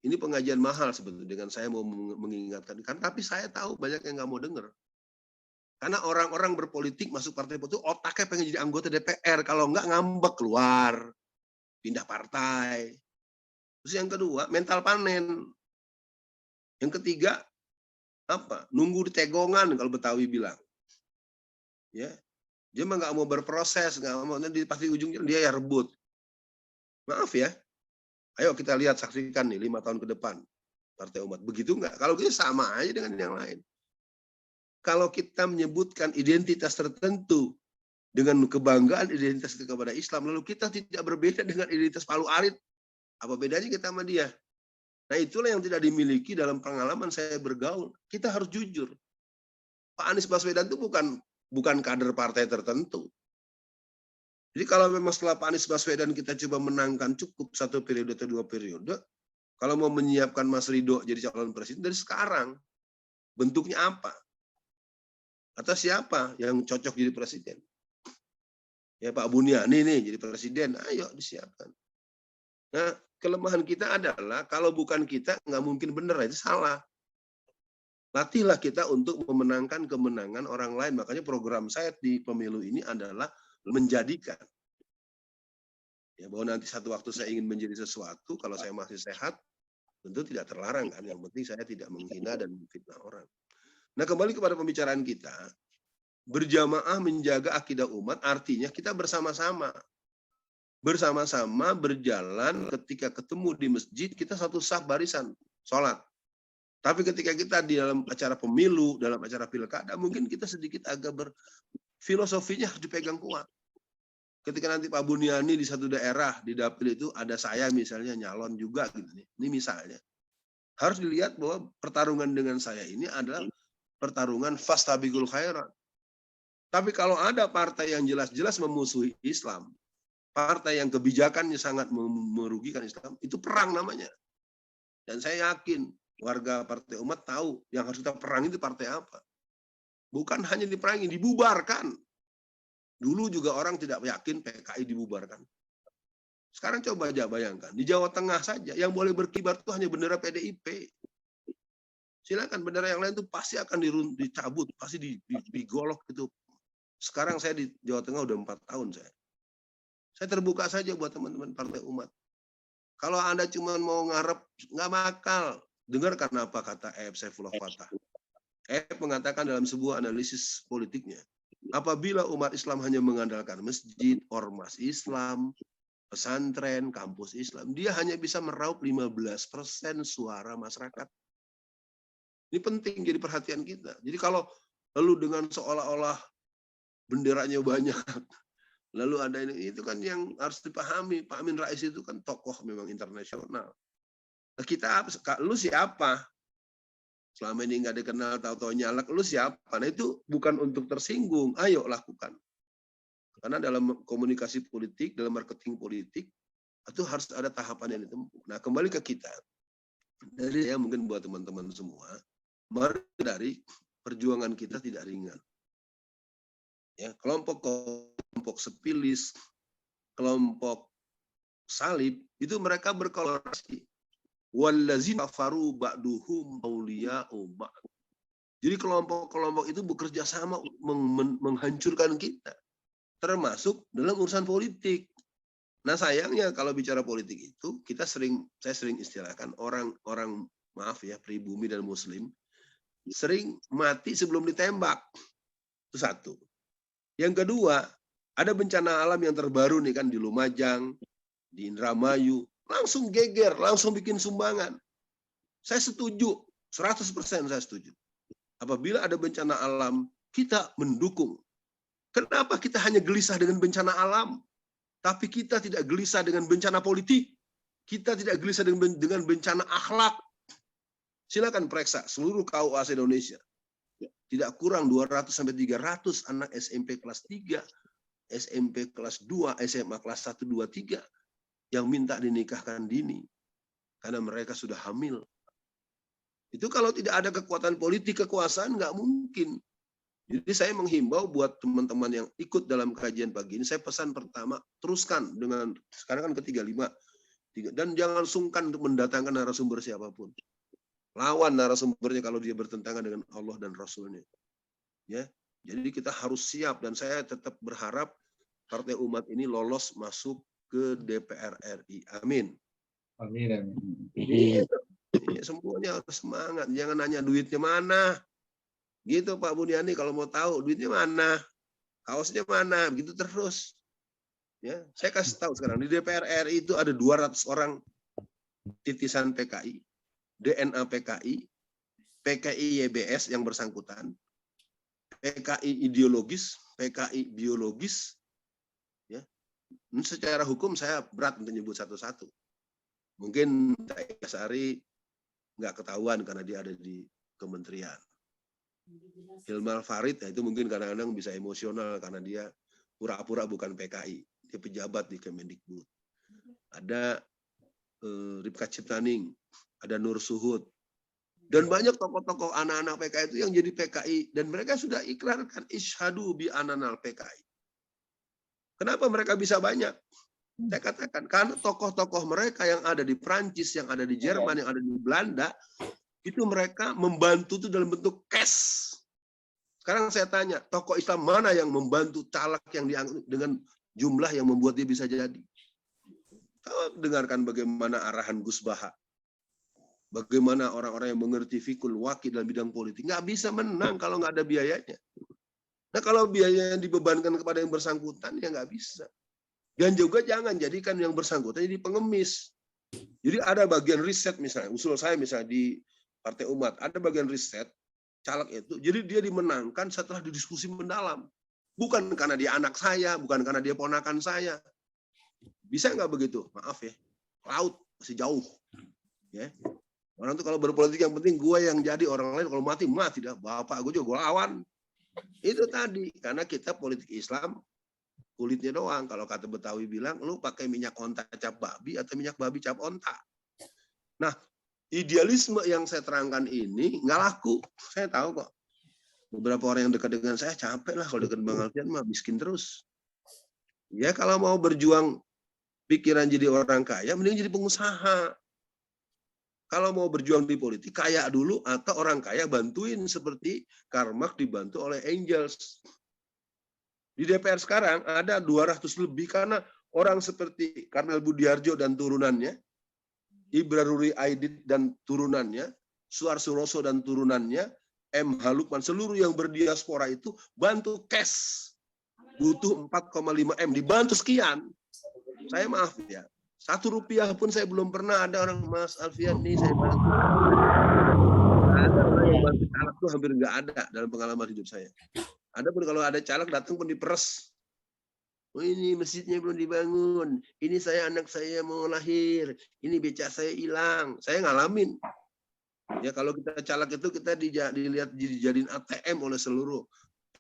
ini pengajian mahal sebetulnya dengan saya mau mengingatkan. Tapi saya tahu banyak yang nggak mau dengar. Karena orang-orang berpolitik masuk partai politik, otaknya pengen jadi anggota DPR. Kalau nggak ngambek keluar, pindah partai. Terus yang kedua, mental panen. Yang ketiga, apa? Nunggu di tegongan kalau Betawi bilang. Ya, dia mah nggak mau berproses, nggak mau, nanti pasti ujungnya dia ya rebut. Maaf ya. Ayo kita lihat, saksikan nih 5 tahun ke depan Partai Umat. Begitu nggak? Kalau kita sama aja dengan yang lain. Kalau kita menyebutkan identitas tertentu dengan kebanggaan identitas itu kepada Islam, lalu kita tidak berbeda dengan identitas Palu Arit, apa bedanya kita sama dia? Nah itulah yang tidak dimiliki dalam pengalaman saya bergaul. Kita harus jujur. Pak Anies Baswedan itu bukan kader partai tertentu. Jadi kalau memang setelah Pak Anies Baswedan kita coba menangkan cukup 1 periode atau 2 periode, kalau mau menyiapkan Mas Ridho jadi calon presiden dari sekarang, bentuknya apa? Atau siapa yang cocok jadi presiden? Ya Pak Buniani nih jadi presiden, ayo disiapkan. Nah, kelemahan kita adalah kalau bukan kita nggak mungkin benar, itu salah. Latihlah kita untuk memenangkan kemenangan orang lain. Makanya program saya di pemilu ini adalah menjadikan. Ya, bahwa nanti satu waktu saya ingin menjadi sesuatu, kalau saya masih sehat, tentu tidak terlarang kan. Yang penting saya tidak menghina dan memfitnah orang. Nah, kembali kepada pembicaraan kita, berjamaah menjaga akidah umat artinya kita bersama-sama. Bersama-sama berjalan, ketika ketemu di masjid, kita satu saf barisan, sholat. Tapi ketika kita di dalam acara pemilu, dalam acara pilkada, mungkin kita sedikit agak filosofinya harus dipegang kuat. Ketika nanti Pak Buniani di satu daerah, di dapil itu ada saya misalnya nyalon juga gitu nih. Ini misalnya. Harus dilihat bahwa pertarungan dengan saya ini adalah pertarungan fastabikul khairat. Tapi kalau ada partai yang jelas-jelas memusuhi Islam, partai yang kebijakannya sangat merugikan Islam, itu perang namanya. Dan saya yakin warga Partai Umat tahu yang harus kita perang itu partai apa. Bukan hanya diperangi, dibubarkan. Dulu juga orang tidak yakin PKI dibubarkan. Sekarang coba aja bayangkan, di Jawa Tengah saja yang boleh berkibar itu hanya bendera PDIP. Silakan bendera yang lain itu pasti akan dicabut, pasti digolok gitu. Sekarang saya di Jawa Tengah udah 4 tahun saya. Saya terbuka saja buat teman-teman Partai Umat. Kalau Anda cuma mau ngarep, nggak bakal. Dengarkan apa kata E.F. Saifullah Fatah. E.F. mengatakan dalam sebuah analisis politiknya, apabila umat Islam hanya mengandalkan masjid, ormas Islam, pesantren, kampus Islam, dia hanya bisa meraup 15% suara masyarakat. Ini penting jadi perhatian kita. Jadi kalau lalu dengan seolah-olah benderanya banyak, lalu ada ini, itu kan yang harus dipahami. Pak Amin Rais itu kan tokoh memang internasional. Nah, kita, lu siapa? Selama ini nggak dikenal, tahu-tahu nyalak, lu siapa? Nah itu bukan untuk tersinggung, ayo lakukan. Karena dalam komunikasi politik, dalam marketing politik, itu harus ada tahapan yang ditempuh. Nah kembali ke kita. Jadi ya mungkin buat teman-teman semua, mari dari perjuangan kita tidak ringan. Ya, kelompok sepilis, kelompok salib, itu mereka berkolaborasi. Wallazina kafaru ba'duhum awliya'u ba'd. Jadi kelompok-kelompok itu bekerja sama menghancurkan kita, termasuk dalam urusan politik. Nah sayangnya kalau bicara politik itu saya sering istilahkan orang maaf ya, pribumi dan muslim sering mati sebelum ditembak. Itu satu. Yang kedua, ada bencana alam yang terbaru nih kan di Lumajang, di Indramayu, langsung geger, langsung bikin sumbangan. Saya setuju, 100% saya setuju. Apabila ada bencana alam, kita mendukung. Kenapa kita hanya gelisah dengan bencana alam, tapi kita tidak gelisah dengan bencana politik? Kita tidak gelisah dengan bencana akhlak. Silakan periksa seluruh KUA Indonesia. Tidak kurang 200-300 anak SMP kelas 3, SMP kelas 2, SMA kelas 1, 2, 3 yang minta dinikahkan dini karena mereka sudah hamil. Itu kalau tidak ada kekuatan politik, kekuasaan nggak mungkin. Jadi saya menghimbau buat teman-teman yang ikut dalam kajian pagi ini, saya pesan pertama, teruskan dengan, sekarang kan ke-35, dan jangan sungkan untuk mendatangkan narasumber siapapun. Lawan narasumbernya kalau dia bertentangan dengan Allah dan Rasulnya. Ya, jadi kita harus siap, dan saya tetap berharap Partai Umat ini lolos masuk ke DPR RI. Amin. Amin. Semuanya harus semangat. Jangan nanya duitnya mana. Gitu Pak Buniani, kalau mau tahu duitnya mana, kaosnya mana, begitu terus. Ya, saya kasih tahu sekarang di DPR RI itu ada 200 orang titisan PKI, DNA PKI, PKI YBS yang bersangkutan, PKI ideologis, PKI biologis. Ya, secara hukum saya berat untuk menyebut satu-satu. Mungkin Pak Sari nggak ketahuan karena dia ada di kementerian. Hilmal Farid, nah itu mungkin kadang-kadang bisa emosional karena dia pura-pura bukan PKI, dia pejabat di Kemendikbud. Ada Ripka Ciptaning, ada Nur Suhud, dan banyak tokoh-tokoh anak-anak PKI itu yang jadi PKI, dan mereka sudah ikrarkan isyhadu bi ananal PKI. Kenapa mereka bisa banyak? Saya katakan, karena tokoh-tokoh mereka yang ada di Prancis, yang ada di Jerman, yang ada di Belanda, itu mereka membantu itu dalam bentuk cash. Sekarang saya tanya, tokoh Islam mana yang membantu caleg yang dianggap dengan jumlah yang membuat dia bisa jadi? Kau dengarkan bagaimana arahan Gus Baha. Bagaimana orang-orang yang mengerti fikul wakil dalam bidang politik. Nggak bisa menang kalau nggak ada biayanya. Nah kalau biaya yang dibebankan kepada yang bersangkutan, ya nggak bisa. Dan juga jangan jadikan yang bersangkutan jadi pengemis. Jadi ada bagian riset misalnya, usul saya misalnya di Partai Umat, ada bagian riset, caleg itu, jadi dia dimenangkan setelah didiskusi mendalam. Bukan karena dia anak saya, bukan karena dia ponakan saya. Bisa nggak begitu? Maaf ya, laut masih jauh. Ya. Orang tuh kalau berpolitik yang penting gue yang jadi, orang lain kalau mati, mati dah. Bapak gue juga gue lawan. Itu tadi, karena kita politik Islam, kulitnya doang. Kalau kata Betawi bilang, lu pakai minyak onta cap babi atau minyak babi cap onta. Nah, idealisme yang saya terangkan ini nggak laku. Saya tahu kok. Beberapa orang yang dekat dengan saya capek lah kalau dekat Bang Alfian mah miskin terus. Ya kalau mau berjuang pikiran jadi orang kaya, mending jadi pengusaha. Kalau mau berjuang di politik, kaya dulu atau orang kaya bantuin seperti Karl Marx dibantu oleh Engels. Di DPR sekarang ada 200 lebih karena orang seperti Karmel Budiarjo dan turunannya, Ibra Ruri Aidit dan turunannya, Suar Suroso dan turunannya, M. Halukman, seluruh yang berdiaspora itu bantu cash. Butuh 4,5 M, dibantu sekian. Saya maaf ya, 1 rupiah pun saya belum pernah ada orang, Mas Alfian nih saya bantu. Ada orang yang bantu caleg tuh hampir nggak ada dalam pengalaman hidup saya. Ada pun kalau ada caleg datang pun diperes. Oh ini masjidnya belum dibangun. Ini saya anak saya mau lahir. Ini becak saya hilang. Saya ngalamin. Ya kalau kita caleg itu kita dilihat dijadiin ATM oleh seluruh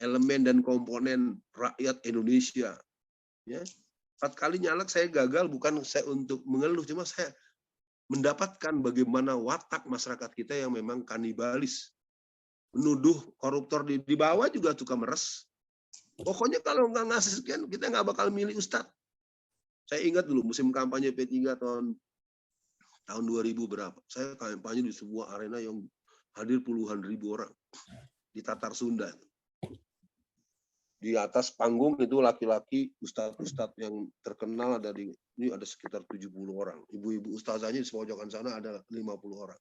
elemen dan komponen rakyat Indonesia. Ya. 4 kali nyalek saya gagal bukan saya untuk mengeluh, cuma saya mendapatkan bagaimana watak masyarakat kita yang memang kanibalis. Menuduh koruptor di bawah juga tukang meres. Pokoknya kalau nggak ngasih sekian, kita nggak bakal milih Ustadz. Saya ingat dulu musim kampanye P3 tahun 2000 berapa. Saya kampanye di sebuah arena yang hadir puluhan ribu orang. Di Tatar Sunda. Di atas panggung itu laki-laki ustadz-ustadz yang terkenal ada ini ada sekitar 70 orang. Ibu-ibu ustazahnya di pojokan sana ada 50 orang.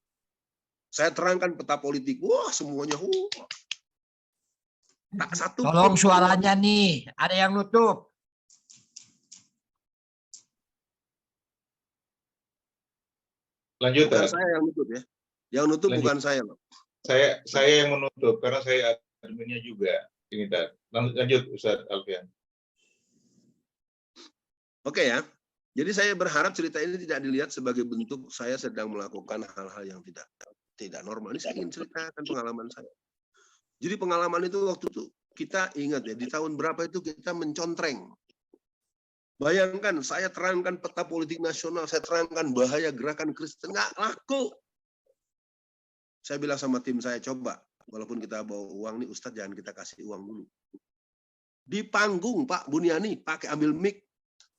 Saya terangkan peta politik. Wah, semuanya tak satu. Tolong suaranya nih, ada yang nutup. Lanjut. Bukan saya yang nutup ya. Yang nutup lanjut. Bukan saya loh. Saya yang menutup karena saya adminnya juga. Ini lanjut Ustaz Alfian. Oke ya. Jadi saya berharap cerita ini tidak dilihat sebagai bentuk saya sedang melakukan hal-hal yang tidak normal. Ini saya ingin ceritakan pengalaman saya. Jadi pengalaman itu waktu itu kita ingat ya, di tahun berapa itu kita mencontreng. Bayangkan saya terangkan peta politik nasional, saya terangkan bahaya gerakan Kristen, nggak laku. Saya bilang sama tim saya, coba walaupun kita bawa uang nih Ustadz, jangan kita kasih uang dulu. Di panggung Pak Buniani pakai ambil mic,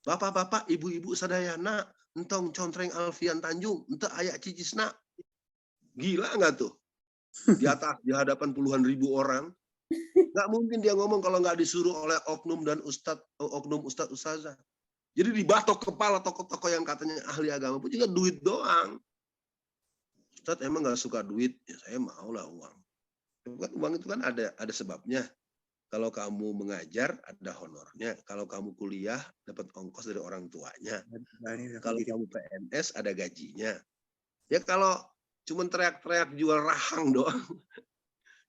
bapak-bapak, ibu-ibu sadayana, entong contreng Alfian Tanjung, entah ayak cicisna. Gila nggak tuh? Di atas, di hadapan puluhan ribu orang. Nggak mungkin dia ngomong kalau nggak disuruh oleh oknum dan oknum ustadz ustazah. Jadi dibatok kepala tokoh-tokoh yang katanya ahli agama pun juga duit doang. Ustadz emang nggak suka duit, ya saya mau lah uang. Uang itu kan ada sebabnya. Kalau kamu mengajar ada honornya. Kalau kamu kuliah dapat ongkos dari orang tuanya. Kalau kamu PNS ada gajinya. Ya kalau cuma teriak-teriak jual rahang doang.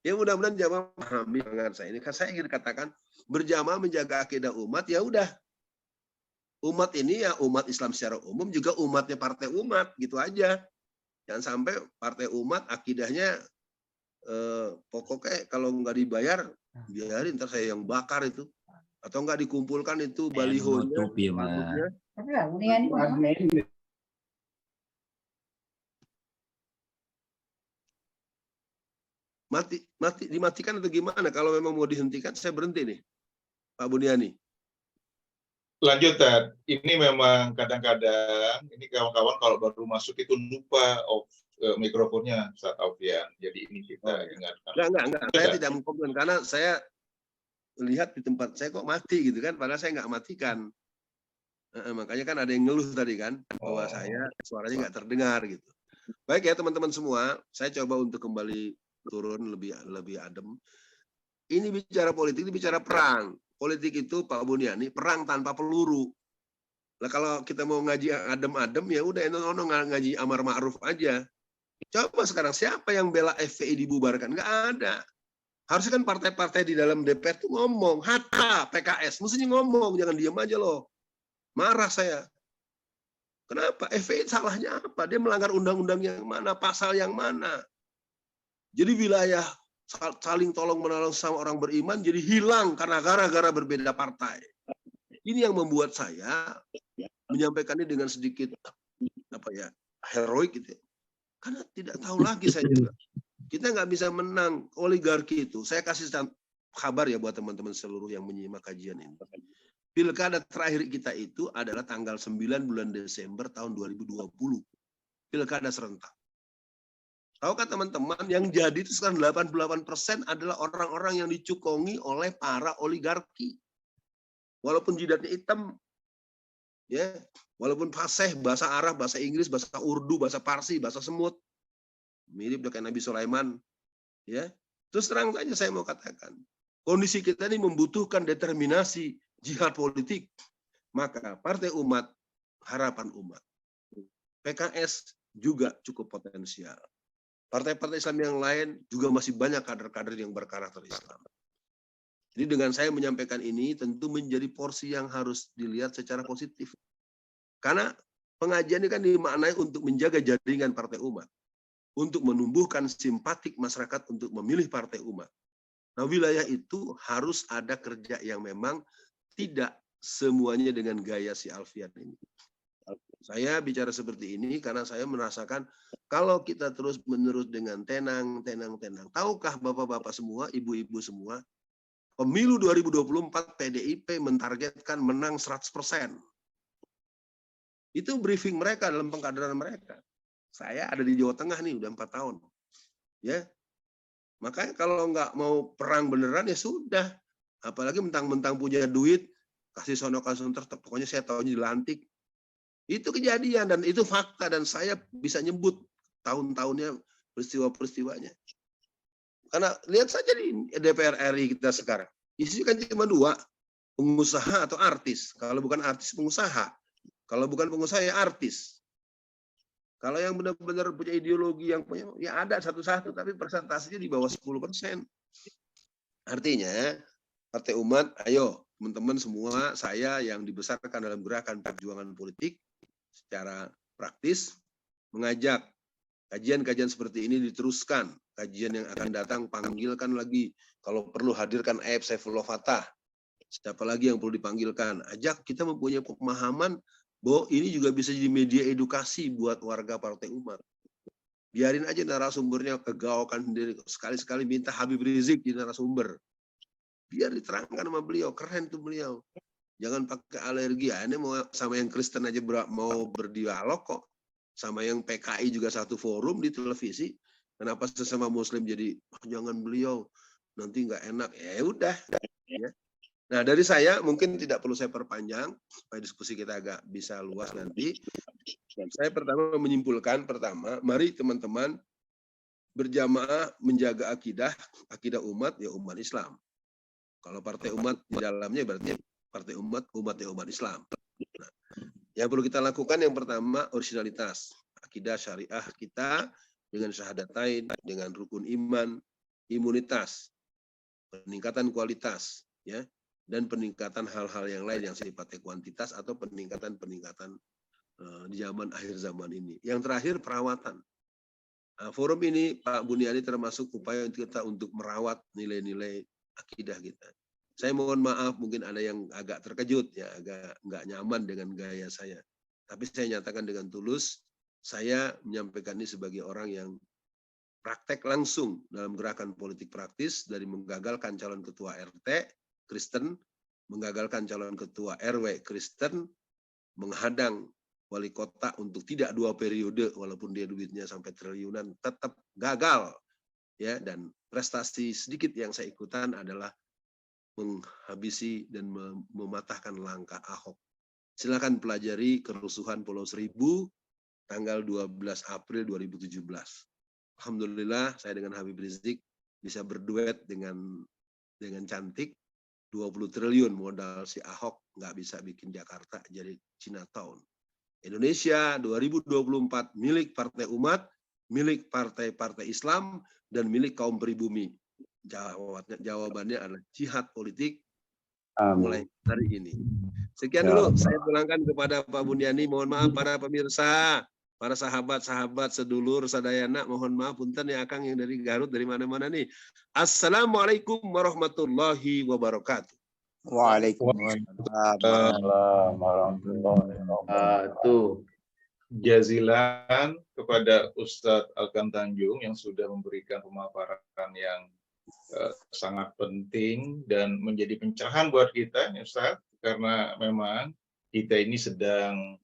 Ya mudah-mudahan jamaah pahami dengan saya ini. Kan saya ingin katakan berjamaah menjaga akidah umat, ya udah. Umat ini ya umat Islam secara umum, juga umatnya partai umat, gitu aja. Jangan sampai partai umat akidahnya pokoknya kalau nggak dibayar biarin, ntar saya yang bakar itu, atau nggak dikumpulkan itu balihonya, dimatikan atau gimana? Kalau memang mau dihentikan, saya berhenti nih, Pak Buniani. lanjut, Tad. Ini memang kadang-kadang ini kawan-kawan kalau baru masuk itu lupa off mikrofonnya saat Alfian. Jadi ini kita ingatkan. Enggak. Saya tidak mengkomplain karena saya lihat di tempat saya kok mati gitu kan, padahal saya nggak matikan. Makanya kan ada yang ngeluh tadi kan, bahwa saya suaranya nggak terdengar gitu. Baik ya teman-teman semua, saya coba untuk kembali turun lebih adem. Ini bicara politik, ini bicara perang. Politik itu Pak Buniani perang tanpa peluru. Nah kalau kita mau ngaji adem-adem ya udah ono ngaji amar ma'ruf aja. Coba sekarang siapa yang bela FPI dibubarkan? Nggak ada. Harusnya kan partai-partai di dalam DPR tuh ngomong. Hatta PKS mestinya ngomong, jangan diam aja loh. Marah saya. Kenapa? FPI salahnya apa? Dia melanggar undang-undang yang mana? Pasal yang mana? Jadi wilayah saling tolong menolong sama orang beriman jadi hilang karena gara-gara berbeda partai. Ini yang membuat saya menyampaikannya dengan sedikit heroik gitu. Karena tidak tahu lagi saya juga. Kita nggak bisa menang oligarki itu. Saya kasih kabar ya buat teman-teman seluruh yang menyimak kajian ini. Pilkada terakhir kita itu adalah tanggal 9 bulan Desember tahun 2020. Pilkada serentak. Tahukah teman-teman yang jadi itu sekarang 88% adalah orang-orang yang dicukongi oleh para oligarki. Walaupun jidatnya hitam, ya, walaupun fasih, bahasa Arab, bahasa Inggris, bahasa Urdu, bahasa Parsi, bahasa Semut, mirip dengan Nabi Sulaiman, ya. Terus terang saja saya mau katakan, kondisi kita ini membutuhkan determinasi jihad politik. Maka Partai Umat, Harapan Umat, PKS juga cukup potensial. Partai-partai Islam yang lain juga masih banyak kader-kader yang berkarakter Islam. Jadi dengan saya menyampaikan ini tentu menjadi porsi yang harus dilihat secara positif. Karena pengajian ini kan dimaknai untuk menjaga jaringan Partai Umat. Untuk menumbuhkan simpatik masyarakat untuk memilih Partai Umat. Nah wilayah itu harus ada kerja yang memang tidak semuanya dengan gaya si Alfian ini. Saya bicara seperti ini karena saya merasakan kalau kita terus-menerus dengan tenang. Tahukah bapak-bapak semua, ibu-ibu semua, pemilu 2024 PDIP mentargetkan menang 100%. Itu briefing mereka dalam pengkaderan mereka. Saya ada di Jawa Tengah nih udah 4 tahun. Ya. Makanya kalau nggak mau perang beneran ya sudah. Apalagi mentang-mentang punya duit, kasih sono pokoknya saya tahunya dilantik. Itu kejadian dan itu fakta dan saya bisa nyebut tahun-tahunnya peristiwa-peristiwanya. Karena lihat saja di DPR RI kita sekarang. Isinya kan cuma 2, pengusaha atau artis. Kalau bukan artis, pengusaha. Kalau bukan pengusaha ya artis. Kalau yang benar-benar punya ideologi yang punya, ya ada satu-satu tapi persentasenya di bawah 10%. Artinya Partai Umat, ayo teman-teman semua, saya yang dibesarkan dalam gerakan perjuangan politik secara praktis mengajak kajian-kajian seperti ini diteruskan. Kajian yang akan datang panggilkan lagi, kalau perlu hadirkan Aib Saifullah Fatah. Siapa lagi yang perlu dipanggilkan? Ajak kita mempunyai pemahaman bahwa ini juga bisa jadi media edukasi buat warga Partai Umat. Biarin aja narasumbernya kegawakan sendiri. Sekali-sekali minta Habib Rizik di narasumber. Biar diterangkan sama beliau, keren tuh beliau. Jangan pakai alergi. Ini mau sama yang Kristen aja mau berdialog kok. Sama yang PKI juga satu forum di televisi. Kenapa sesama Muslim jadi jangan beliau nanti nggak enak? Ya udah. Ya. Nah dari saya mungkin tidak perlu saya perpanjang supaya diskusi kita agak bisa luas nanti. Saya pertama menyimpulkan mari teman-teman berjamaah menjaga akidah umat ya umat Islam. Kalau Partai Umat di dalamnya berarti Partai Umat ya umat Islam. Nah, yang perlu kita lakukan yang pertama originalitas akidah syariah kita dengan syahadatain, dengan rukun iman, imunitas, peningkatan kualitas, ya, dan peningkatan hal-hal yang lain yang sifatnya kuantitas atau peningkatan di zaman akhir zaman ini. Yang terakhir perawatan. Nah, forum ini Pak Buniani termasuk upaya kita untuk merawat nilai-nilai akidah kita. Saya mohon maaf mungkin ada yang agak terkejut ya, agak nggak nyaman dengan gaya saya. Tapi saya nyatakan dengan tulus, saya menyampaikan ini sebagai orang yang praktek langsung dalam gerakan politik praktis dari menggagalkan calon ketua RT Kristen menggagalkan calon ketua RW Kristen, menghadang wali kota untuk tidak 2 periode walaupun dia duitnya sampai triliunan, tetap gagal ya. Dan prestasi sedikit yang saya ikutan adalah menghabisi dan mematahkan langkah Ahok. Silakan pelajari kerusuhan Pulau Seribu tanggal 12 April 2017. Alhamdulillah saya dengan Habib Rizik bisa berduet dengan cantik. 20 triliun modal si Ahok nggak bisa bikin Jakarta jadi Chinatown. Indonesia 2024 milik Partai Umat, milik partai-partai Islam, dan milik kaum pribumi. Jawabannya adalah jihad politik mulai hari ini. Sekian dulu saya pulangkan kepada Pak Bundiani. Mohon maaf para pemirsa, para sahabat-sahabat sedulur sadayana, mohon maaf punten ya Akang yang dari Garut, dari mana-mana nih. Assalamualaikum warahmatullahi wabarakatuh. Waalaikumsalam warahmatullahi wabarakatuh. Jazilan kepada Ustadz Alkan Tanjung yang sudah memberikan pemaparan yang sangat penting dan menjadi pencerahan buat kita, Ustadz, karena memang kita ini sedang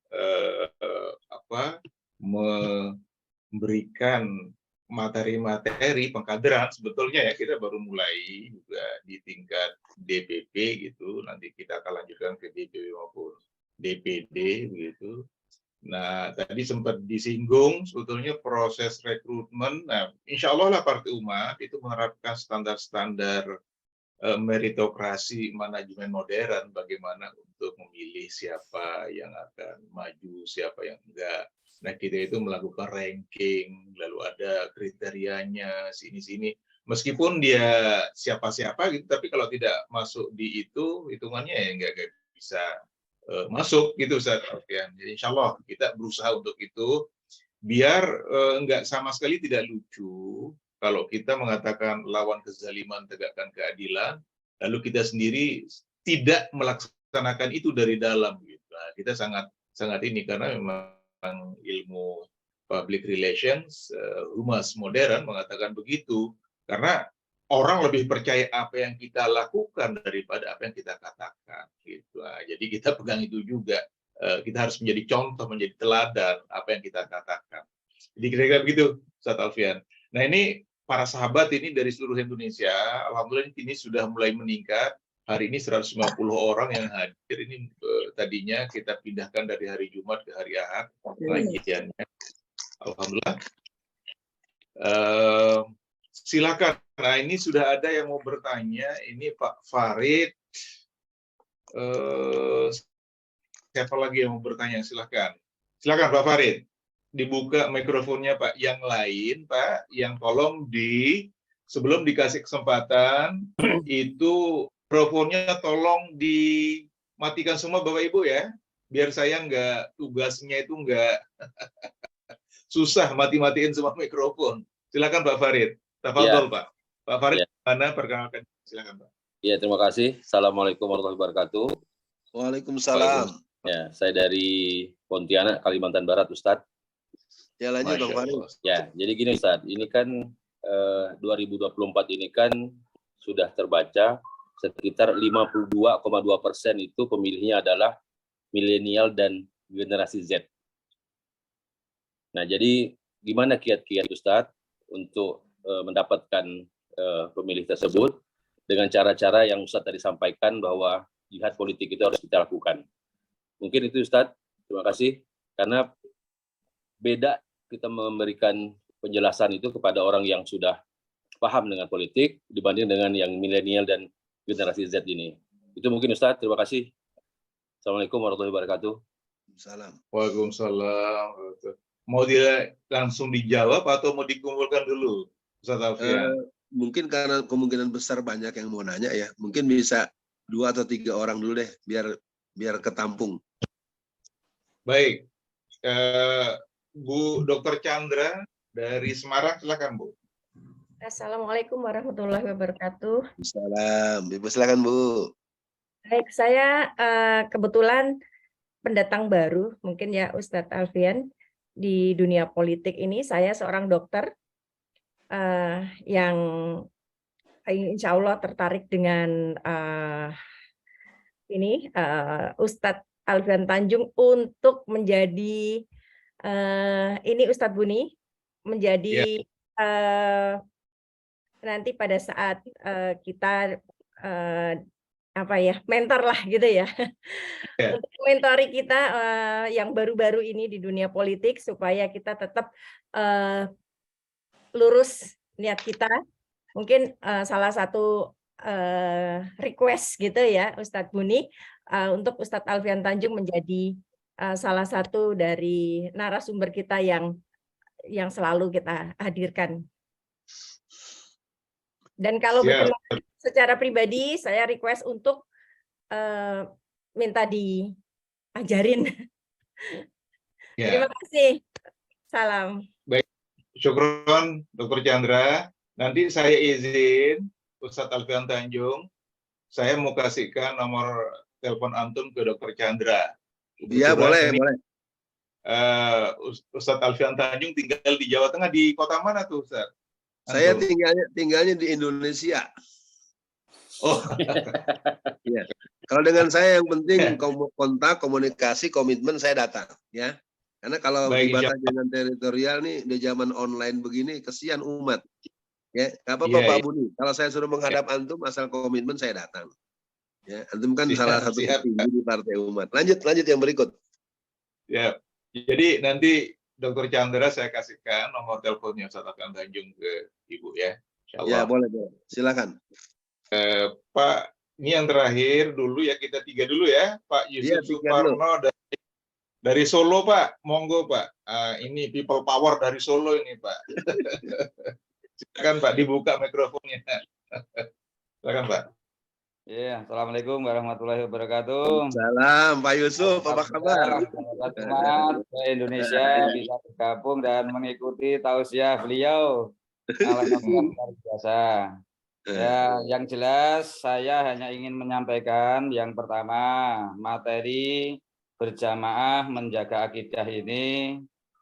memberikan materi-materi pengkaderan. Sebetulnya ya kita baru mulai juga di tingkat DPP gitu, nanti kita akan lanjutkan ke DPP maupun DPD begitu. Nah, tadi sempat disinggung sebetulnya proses rekrutmen. Nah, insya Allah lah Partai Umat itu menerapkan standar-standar meritokrasi manajemen modern, bagaimana untuk memilih siapa yang akan maju, siapa yang enggak. Nah, kita itu melakukan ranking, lalu ada kriterianya, sini-sini. Meskipun dia siapa-siapa gitu, tapi kalau tidak masuk di itu, hitungannya ya enggak bisa masuk gitu Ustaz Alfian. Jadi insya Allah kita berusaha untuk itu biar enggak sama sekali tidak lucu kalau kita mengatakan lawan kezaliman tegakkan keadilan, lalu kita sendiri tidak melaksanakan itu dari dalam. Gitu. Nah, kita sangat ini karena memang ilmu public relations, humas modern mengatakan begitu, karena orang lebih percaya apa yang kita lakukan daripada apa yang kita katakan. Gitu. Nah, jadi kita pegang itu juga. Kita harus menjadi contoh, menjadi teladan apa yang kita katakan. Jadi kira-kira begitu, Ustaz Alfian. Nah ini para sahabat ini dari seluruh Indonesia, alhamdulillah ini sudah mulai meningkat. Hari ini 150 orang yang hadir. Ini tadinya kita pindahkan dari hari Jumat ke hari Ahad pengajiannya. Alhamdulillah. Silakan. Nah ini sudah ada yang mau bertanya. Ini Pak Farid. Siapa lagi yang mau bertanya? Silakan. Silakan Pak Farid. Dibuka mikrofonnya Pak. Yang lain Pak, yang tolong sebelum dikasih kesempatan itu mikrofonnya tolong dimatikan semua Bapak Ibu ya. Biar saya tugasnya itu nggak susah mati-matiin semua mikrofon. Silakan Pak Farid. Tafadhol Pak. Pak Farid, mana perkenalkan? Silakan Pak. Ya, terima kasih. Assalamualaikum warahmatullahi wabarakatuh. Waalaikumsalam. Ya, saya dari Pontianak, Kalimantan Barat, Ustadz. Ya lanjut Bang Farid. Ya, jadi gini Ustadz, ini kan 2024 ini kan sudah terbaca sekitar 52,2% itu pemilihnya adalah milenial dan generasi Z. Nah, jadi gimana kiat-kiat Ustadz untuk mendapatkan pemilih tersebut dengan cara-cara yang Ustadz tadi sampaikan bahwa jihad politik itu harus kita lakukan. Mungkin itu Ustadz, terima kasih. Karena beda kita memberikan penjelasan itu kepada orang yang sudah paham dengan politik dibanding dengan yang milenial dan generasi Z ini. Itu mungkin Ustadz, terima kasih. Assalamualaikum warahmatullahi wabarakatuh. Waalaikumsalam. Mau langsung dijawab atau mau dikumpulkan dulu? Ustaz Alfian. Mungkin karena kemungkinan besar banyak yang mau nanya ya. Mungkin bisa 2 atau 3 orang dulu deh, biar ketampung. Baik. Bu Dr. Chandra dari Semarang, silakan Bu. Assalamualaikum warahmatullahi wabarakatuh. Salam, Ibu silakan Bu. Baik, saya kebetulan pendatang baru, mungkin ya Ustadz Alfian, di dunia politik ini. Saya seorang dokter yang insya Allah tertarik dengan ini Ustadz Alfian Tanjung untuk menjadi ini Ustadz Buni menjadi nanti pada saat kita apa ya, mentor lah gitu ya. Untuk mentori kita yang baru-baru ini di dunia politik supaya kita tetap lurus niat kita. Mungkin salah satu request gitu ya Ustadz Buni untuk Ustadz Alfian Tanjung menjadi salah satu dari narasumber kita yang selalu kita hadirkan. Dan kalau berkenan secara pribadi, saya request untuk minta diajarin. Terima kasih. Salam. Baik, syukron Dr. Chandra. Nanti saya izin Ustadz Alfian Tanjung, saya mau kasihkan nomor telepon antum ke Dr. Chandra. Iya, boleh, boleh. Ustadz Alfian Tanjung tinggal di Jawa Tengah, di kota mana tuh, Ustadz? Saya tinggalnya di Indonesia. Oh, ya. Kalau dengan saya yang penting kontak, komunikasi, komitmen, saya datang, ya. Karena kalau dibatasi dengan teritorial nih di zaman online begini, kesian umat. Ya, nggak apa-apa Pak Buni. Kalau saya suruh menghadap antum, asal komitmen saya datang. Ya, antum kan salah satu petinggi di Partai Umat. Lanjut yang berikut. Ya, jadi nanti Dr. Chandra saya kasihkan nomor teleponnya Ustadz Alfian Tanjung ke Ibu ya. Ya, boleh. Silakan. Pak, ini yang terakhir dulu ya, kita tiga dulu ya. Pak Yusuf Suparno dari Solo, Pak. Monggo, Pak. Ini people power dari Solo ini, Pak. Silakan, Pak, dibuka mikrofonnya. Silakan, Pak. Iya, Assalamualaikum warahmatullahi wabarakatuh. Salam, Pak Yusuf, apa kabar? Selamat Indonesia bisa bergabung dan mengikuti tausiah beliau. Alhamdulillah luar biasa. Ya, yang jelas saya hanya ingin menyampaikan yang pertama, materi berjamaah menjaga akidah ini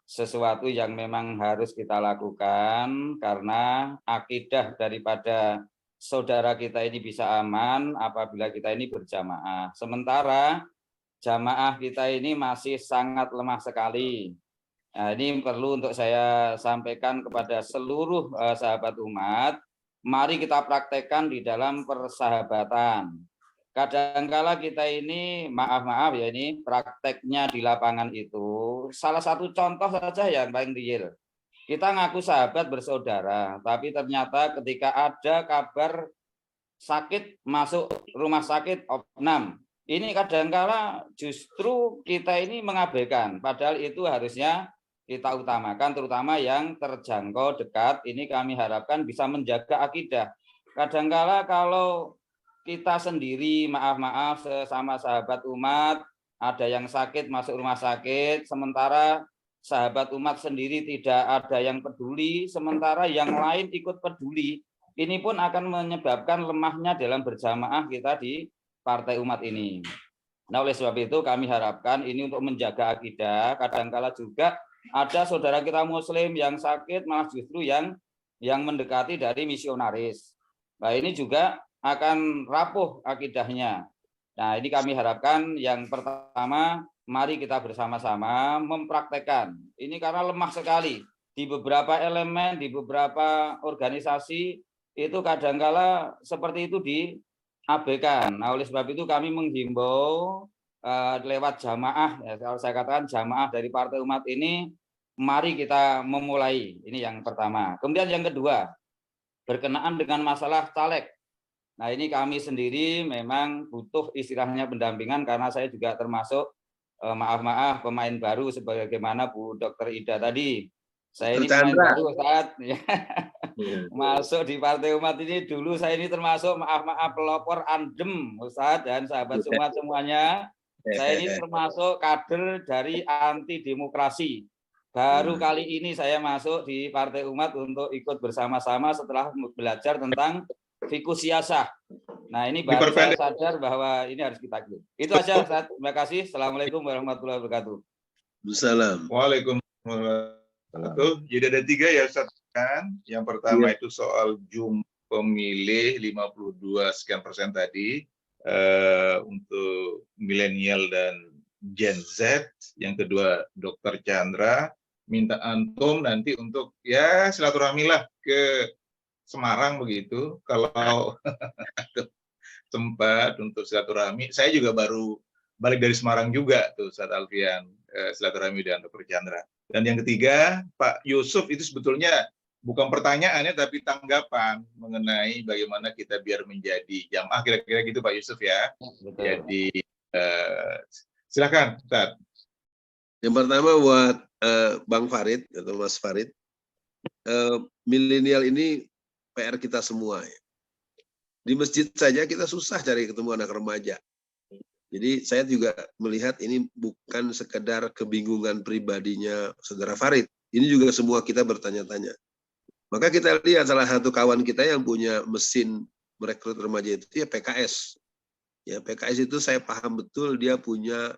sesuatu yang memang harus kita lakukan karena akidah daripada saudara kita ini bisa aman apabila kita ini berjamaah. Sementara jamaah kita ini masih sangat lemah sekali. Nah, ini perlu untuk saya sampaikan kepada seluruh sahabat umat. Mari kita praktekkan di dalam persahabatan. Kadangkala kita ini, maaf ya ini prakteknya di lapangan itu, salah satu contoh saja yang paling real. Kita ngaku sahabat bersaudara, tapi ternyata ketika ada kabar sakit masuk rumah sakit opnam, ini kadangkala justru kita ini mengabaikan, padahal itu harusnya kita utamakan, terutama yang terjangkau dekat. Ini kami harapkan bisa menjaga akidah. Kadangkala kalau kita sendiri, maaf sesama sahabat umat, ada yang sakit masuk rumah sakit, sementara sahabat umat sendiri tidak ada yang peduli, sementara yang lain ikut peduli. Ini pun akan menyebabkan lemahnya dalam berjamaah kita di Partai Umat ini. Nah, oleh sebab itu kami harapkan ini untuk menjaga akidah. Kadangkala juga ada saudara kita Muslim yang sakit malah justru yang mendekati dari misionaris. Nah, ini juga akan rapuh akidahnya. Nah, ini kami harapkan yang pertama, mari kita bersama-sama mempraktekkan. Ini karena lemah sekali di beberapa elemen, di beberapa organisasi itu kadangkala seperti itu diabaikan. Nah, oleh sebab itu kami menghimbau lewat jamaah, ya, kalau saya katakan jamaah dari Partai Umat ini, mari kita memulai. Ini yang pertama. Kemudian yang kedua, berkenaan dengan masalah caleg. Nah, ini kami sendiri memang butuh istilahnya pendampingan karena saya juga termasuk maaf pemain baru sebagaimana Bu Dr. Ida tadi. Saya ini pemain baru saat masuk di Partai Umat ini. Dulu saya ini termasuk maaf pelopor andem Ustadz dan sahabat umat semuanya. Saya ini termasuk kader dari anti demokrasi. Baru kali ini saya masuk di Partai Umat untuk ikut bersama-sama setelah belajar tentang fikus siasah. Nah, ini baru saya sadar bahwa ini harus kita ikut. Itu aja, Ustaz. Terima kasih. Assalamualaikum warahmatullahi wabarakatuh. Waalaikumsalam. Waalaikumsalam. Jadi ada 3 ya, Ustaz. Yang pertama itu soal jumlah pemilih 52% tadi. untuk milenial dan Gen Z, yang kedua Dr. Chandra, minta antum nanti untuk ya silaturahmi lah ke Semarang begitu. Kalau sempat untuk silaturahmi, saya juga baru balik dari Semarang juga tuh saat Alfian silaturahmi dengan Dr. Chandra. Dan yang ketiga Pak Yusuf itu sebetulnya bukan pertanyaannya tapi tanggapan mengenai bagaimana kita biar menjadi jamaah, kira-kira gitu Pak Yusuf ya. Betul. Jadi silakan Ustaz. Yang pertama buat Bang Farid atau Mas Farid, milenial ini PR kita semua ya. Di masjid saja kita susah cari ketemu anak remaja. Jadi saya juga melihat ini bukan sekedar kebingungan pribadinya Saudara Farid. Ini juga semua kita bertanya-tanya. Maka kita lihat salah satu kawan kita yang punya mesin merekrut remaja itu ya PKS. Ya PKS itu saya paham betul dia punya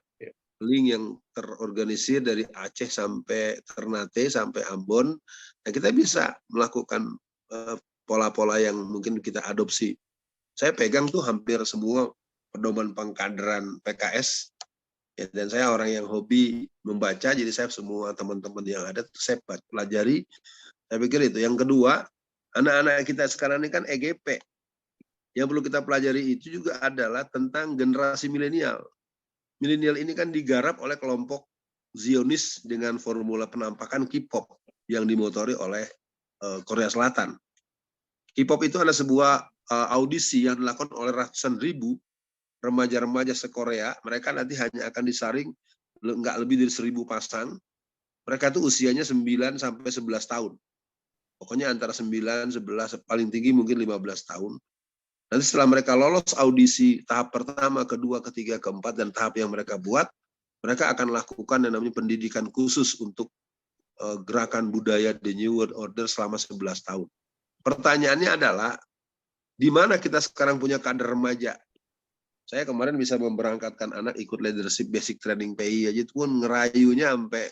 link yang terorganisir dari Aceh sampai Ternate sampai Ambon. Nah, kita bisa melakukan pola-pola yang mungkin kita adopsi. Saya pegang tuh hampir semua pedoman pengkaderan PKS. Ya, dan saya orang yang hobi membaca, jadi saya semua teman-teman yang ada saya pelajari. Saya pikir itu. Yang kedua, anak-anak kita sekarang ini kan EGP. Yang perlu kita pelajari itu juga adalah tentang generasi milenial. Milenial ini kan digarap oleh kelompok Zionis dengan formula penampakan K-pop yang dimotori oleh Korea Selatan. K-pop itu adalah sebuah audisi yang dilakukan oleh ratusan ribu remaja-remaja se-Korea. Mereka nanti hanya akan disaring nggak lebih dari 1.000 pasang. Mereka itu usianya 9 sampai 11 tahun. Pokoknya antara 9, 11, paling tinggi mungkin 15 tahun. Nanti setelah mereka lolos audisi tahap pertama, kedua, ketiga, keempat, dan tahap yang mereka buat, mereka akan lakukan yang namanya pendidikan khusus untuk gerakan budaya The New World Order selama 11 tahun. Pertanyaannya adalah, di mana kita sekarang punya kader remaja? Saya kemarin bisa memberangkatkan anak ikut leadership basic training PI aja, itu pun ngerayunya sampai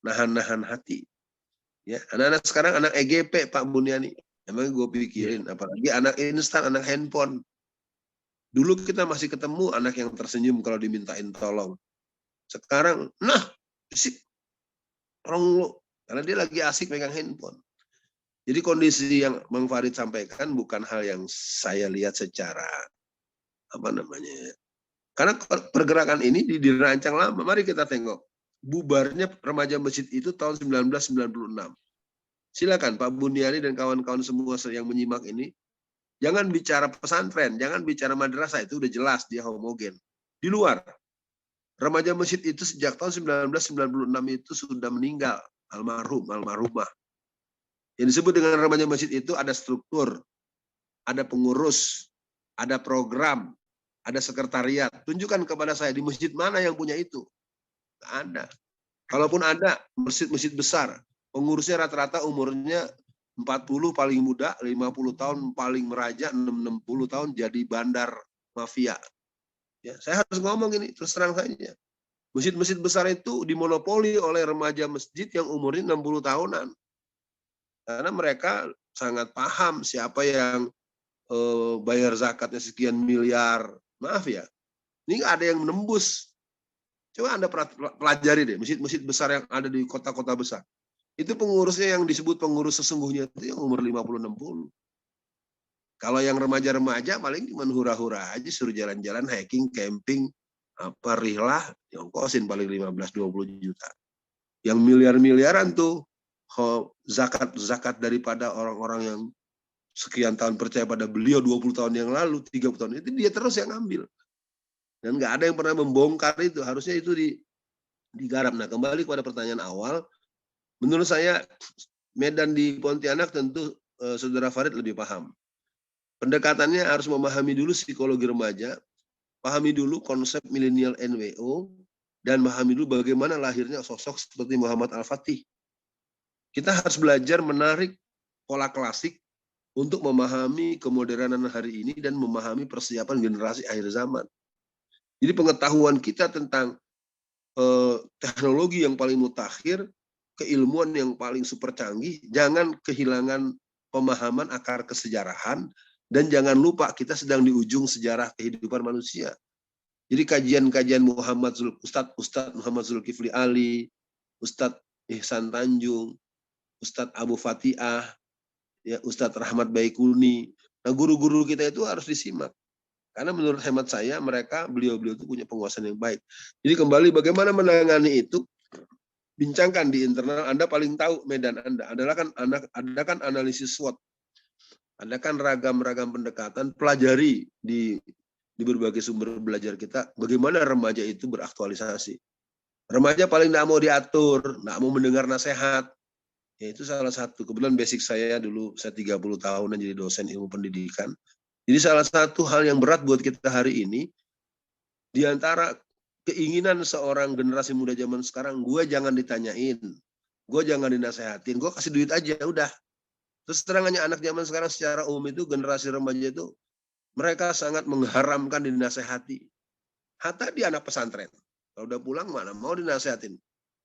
nahan-nahan hati. Ya, anak-anak sekarang anak EGP Pak Buniani. Emang gue pikirin, apalagi anak instan, anak handphone. Dulu kita masih ketemu anak yang tersenyum kalau dimintain tolong. Sekarang, nah, bisik. Orang lu, karena dia lagi asik megang handphone. Jadi kondisi yang Bang Farid sampaikan bukan hal yang saya lihat secara apa namanya. Karena pergerakan ini dirancang lama. Mari kita tengok. Bubarnya remaja masjid itu tahun 1996. Silakan Pak Buniani dan kawan-kawan semua yang menyimak ini, jangan bicara pesantren, jangan bicara madrasah, itu udah jelas dia homogen. Di luar, remaja masjid itu sejak tahun 1996 itu sudah meninggal, almarhumah. Yang disebut dengan remaja masjid itu ada struktur, ada pengurus, ada program, ada sekretariat. Tunjukkan kepada saya di masjid mana yang punya itu. Nggak ada. Kalaupun ada, masjid-masjid besar, pengurusnya rata-rata umurnya 40 paling muda, 50 tahun paling meraja, 60 tahun jadi bandar mafia. Ya, saya harus ngomong ini terus terang saja. Masjid-masjid besar itu dimonopoli oleh remaja masjid yang umurnya 60 tahunan. Karena mereka sangat paham siapa yang bayar zakatnya sekian miliar. Maaf ya, ini nggak ada yang menembus. Coba Anda pelajari deh, masjid-masjid besar yang ada di kota-kota besar. Itu pengurusnya yang disebut pengurus sesungguhnya itu yang umur 50-60. Kalau yang remaja-remaja paling cuma hura-hura aja, suruh jalan-jalan, hiking, camping, apa rihlah, diongkosin paling 15-20 juta. Yang miliar-miliaran tuh zakat daripada orang-orang yang sekian tahun percaya pada beliau 20 tahun yang lalu, 30 tahun itu dia terus yang ambil. Dan nggak ada yang pernah membongkar itu, harusnya itu digarap. Nah, kembali kepada pertanyaan awal, menurut saya Medan di Pontianak tentu Saudara Farid lebih paham. Pendekatannya harus memahami dulu psikologi remaja, pahami dulu konsep milenial NWO, dan memahami dulu bagaimana lahirnya sosok seperti Muhammad Al-Fatih. Kita harus belajar menarik pola klasik untuk memahami kemodernan hari ini dan memahami persiapan generasi akhir zaman. Jadi pengetahuan kita tentang teknologi yang paling mutakhir, keilmuan yang paling super canggih, jangan kehilangan pemahaman akar kesejarahan, Dan jangan lupa kita sedang di ujung sejarah kehidupan manusia. Jadi kajian-kajian Ustadz Muhammad Zulkifli Ali, Ustadz Ihsan Tanjung, Ustadz Abu Fatiah, ya Ustadz Rahmat Baikuni. Nah, guru-guru kita itu harus disimak. Karena menurut hemat saya beliau-beliau itu punya penguasaan yang baik. Jadi kembali bagaimana menangani itu, bincangkan di internal. Anda paling tahu medan Anda. Anda kan analisis SWOT. Anda kan ragam-ragam pendekatan, pelajari di berbagai sumber belajar kita, bagaimana remaja itu beraktualisasi. Remaja paling tidak mau diatur, tidak mau mendengar nasihat. Ya, itu salah satu. Kebetulan basic saya dulu, saya 30 tahunan jadi dosen ilmu pendidikan. Jadi salah satu hal yang berat buat kita hari ini, di antara keinginan seorang generasi muda zaman sekarang, gue jangan ditanyain, gue jangan dinasehatin, gue kasih duit aja, udah. Terus terangannya anak zaman sekarang secara umum itu, generasi remaja itu, mereka sangat mengharamkan dinasehati. Hatta di anak pesantren. Kalau udah pulang mana mau dinasehatin.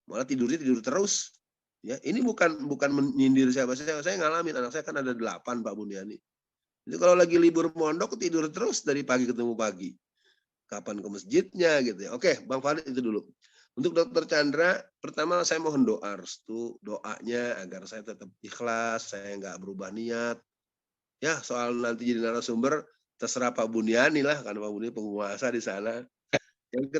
Malah tidur terus. Ya, ini bukan menyindir siapa. Saya ngalamin, anak saya kan ada 8 Pak Buniani. Jadi kalau lagi libur mondok tidur terus dari pagi ketemu pagi. Kapan ke masjidnya gitu ya. Oke, Bang Farid itu dulu. Untuk Dr. Chandra, pertama saya mohon doa restu, doanya agar saya tetap ikhlas, saya nggak berubah niat. Ya, soal nanti jadi narasumber, terserah Pak Buniani lah, karena Pak Buniani penguasa di sana. Yang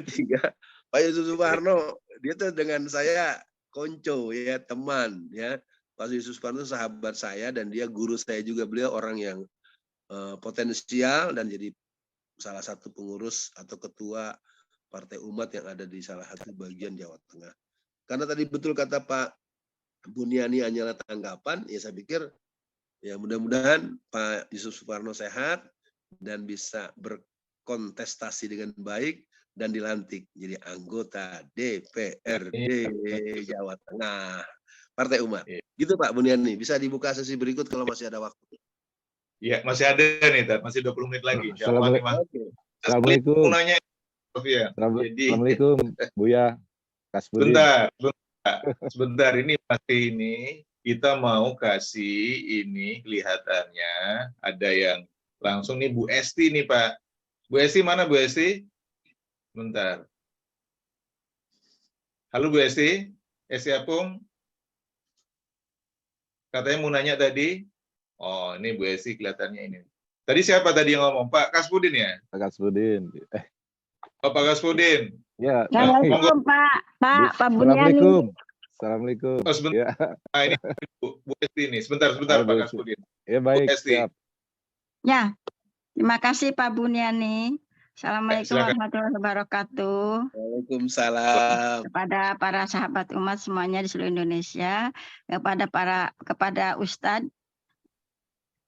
ketiga, Pak Yusuf Suparno, dia tuh dengan saya konco, ya teman, ya. Pak Yusuf Suparno sahabat saya dan dia guru saya juga. Beliau orang yang potensial dan jadi salah satu pengurus atau ketua Partai Umat yang ada di salah satu bagian Jawa Tengah. Karena tadi betul kata Pak Buniani hanyalah tanggapan, ya saya pikir ya mudah-mudahan Pak Yusuf Suparno sehat dan bisa berkontestasi dengan baik dan dilantik jadi anggota DPRD Jawa Tengah Partai Umat. Gitu Pak Buniani, bisa dibuka sesi berikut kalau masih ada waktu. Ya, masih ada nih, masih 20 menit lagi. Assalamualaikum. Assalamualaikum, Buya. Kasbudin. Sebentar, ini pasti ini kita mau kasih ini kelihatannya ada yang langsung nih Bu Esti nih Pak. Bu Esti mana Bu Esti? Bentar. Halo Bu Esti, Esti Apung. Katanya mau nanya tadi. Oh, ini Bu Esti kelihatannya ini. Tadi siapa tadi yang ngomong? Pak Kasbudin ya? Pak Kasbudin. Oh, Pak Kasbudin. Ya. Assalamualaikum Pak Buniani. Assalamualaikum. Oh, sebentar. Ya. Nah, ini Bu Esti nih. Sebentar Pak Kasbudin. Ya baik. Bu Esti. Siap. Ya, terima kasih Pak Buniani. Assalamualaikum warahmatullahi wabarakatuh. Waalaikumsalam. Kepada para sahabat umat semuanya di seluruh Indonesia, kepada Ustadz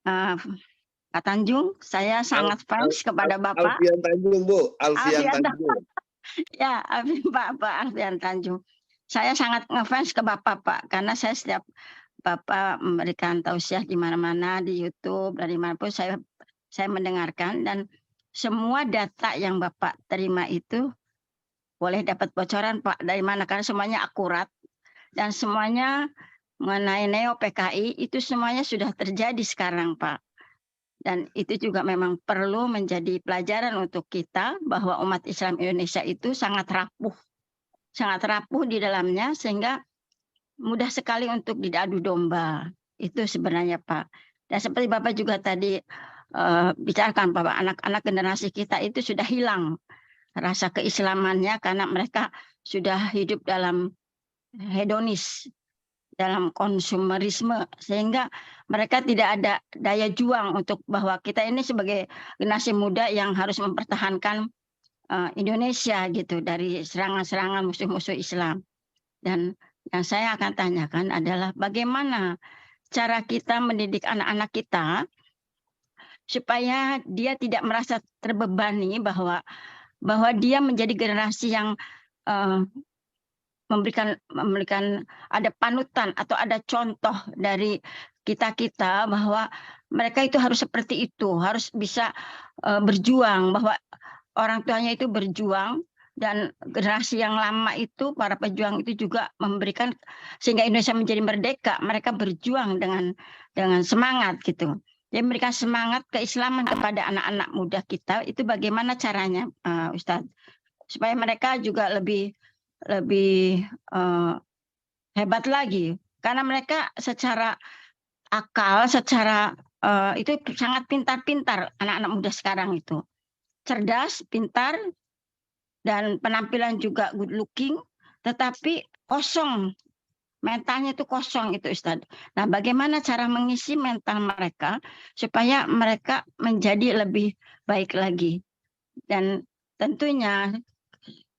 Pak Tanjung, saya sangat fans kepada Bapak. Alfian Tanjung, Bu. Alfian Tanjung. Ya, Pak Alfian Tanjung. Saya sangat ngefans ke Bapak, Pak, karena saya setiap Bapak memberikan tausiah di mana-mana, di YouTube, dari manapun saya mendengarkan, dan semua data yang Bapak terima itu boleh dapat bocoran, Pak, dari mana, karena semuanya akurat, dan semuanya mengenai Neo PKI, itu semuanya sudah terjadi sekarang, Pak. Dan itu juga memang perlu menjadi pelajaran untuk kita bahwa umat Islam Indonesia itu sangat rapuh di dalamnya sehingga mudah sekali untuk diadu domba. Itu sebenarnya Pak. Dan seperti Bapak juga tadi bicarakan bahwa anak-anak generasi kita itu sudah hilang rasa keislamannya karena mereka sudah hidup dalam hedonis, dalam konsumerisme, sehingga mereka tidak ada daya juang untuk bahwa kita ini sebagai generasi muda yang harus mempertahankan Indonesia gitu dari serangan-serangan musuh-musuh Islam. Dan yang saya akan tanyakan adalah bagaimana cara kita mendidik anak-anak kita supaya dia tidak merasa terbebani bahwa dia menjadi generasi yang memberikan ada panutan atau ada contoh dari kita bahwa mereka itu harus seperti itu, harus bisa berjuang, bahwa orang tuanya itu berjuang, dan generasi yang lama itu para pejuang itu juga memberikan sehingga Indonesia menjadi merdeka, mereka berjuang dengan semangat gitu. Dia memberikan semangat keislaman kepada anak-anak muda kita. Itu bagaimana caranya, Ustadz? Supaya mereka juga lebih hebat lagi. Karena mereka secara akal, secara itu sangat pintar-pintar anak-anak muda sekarang itu. Cerdas, pintar, dan penampilan juga good looking, tetapi kosong. Mentalnya itu kosong itu Ustadz. Nah, bagaimana cara mengisi mental mereka supaya mereka menjadi lebih baik lagi. Dan tentunya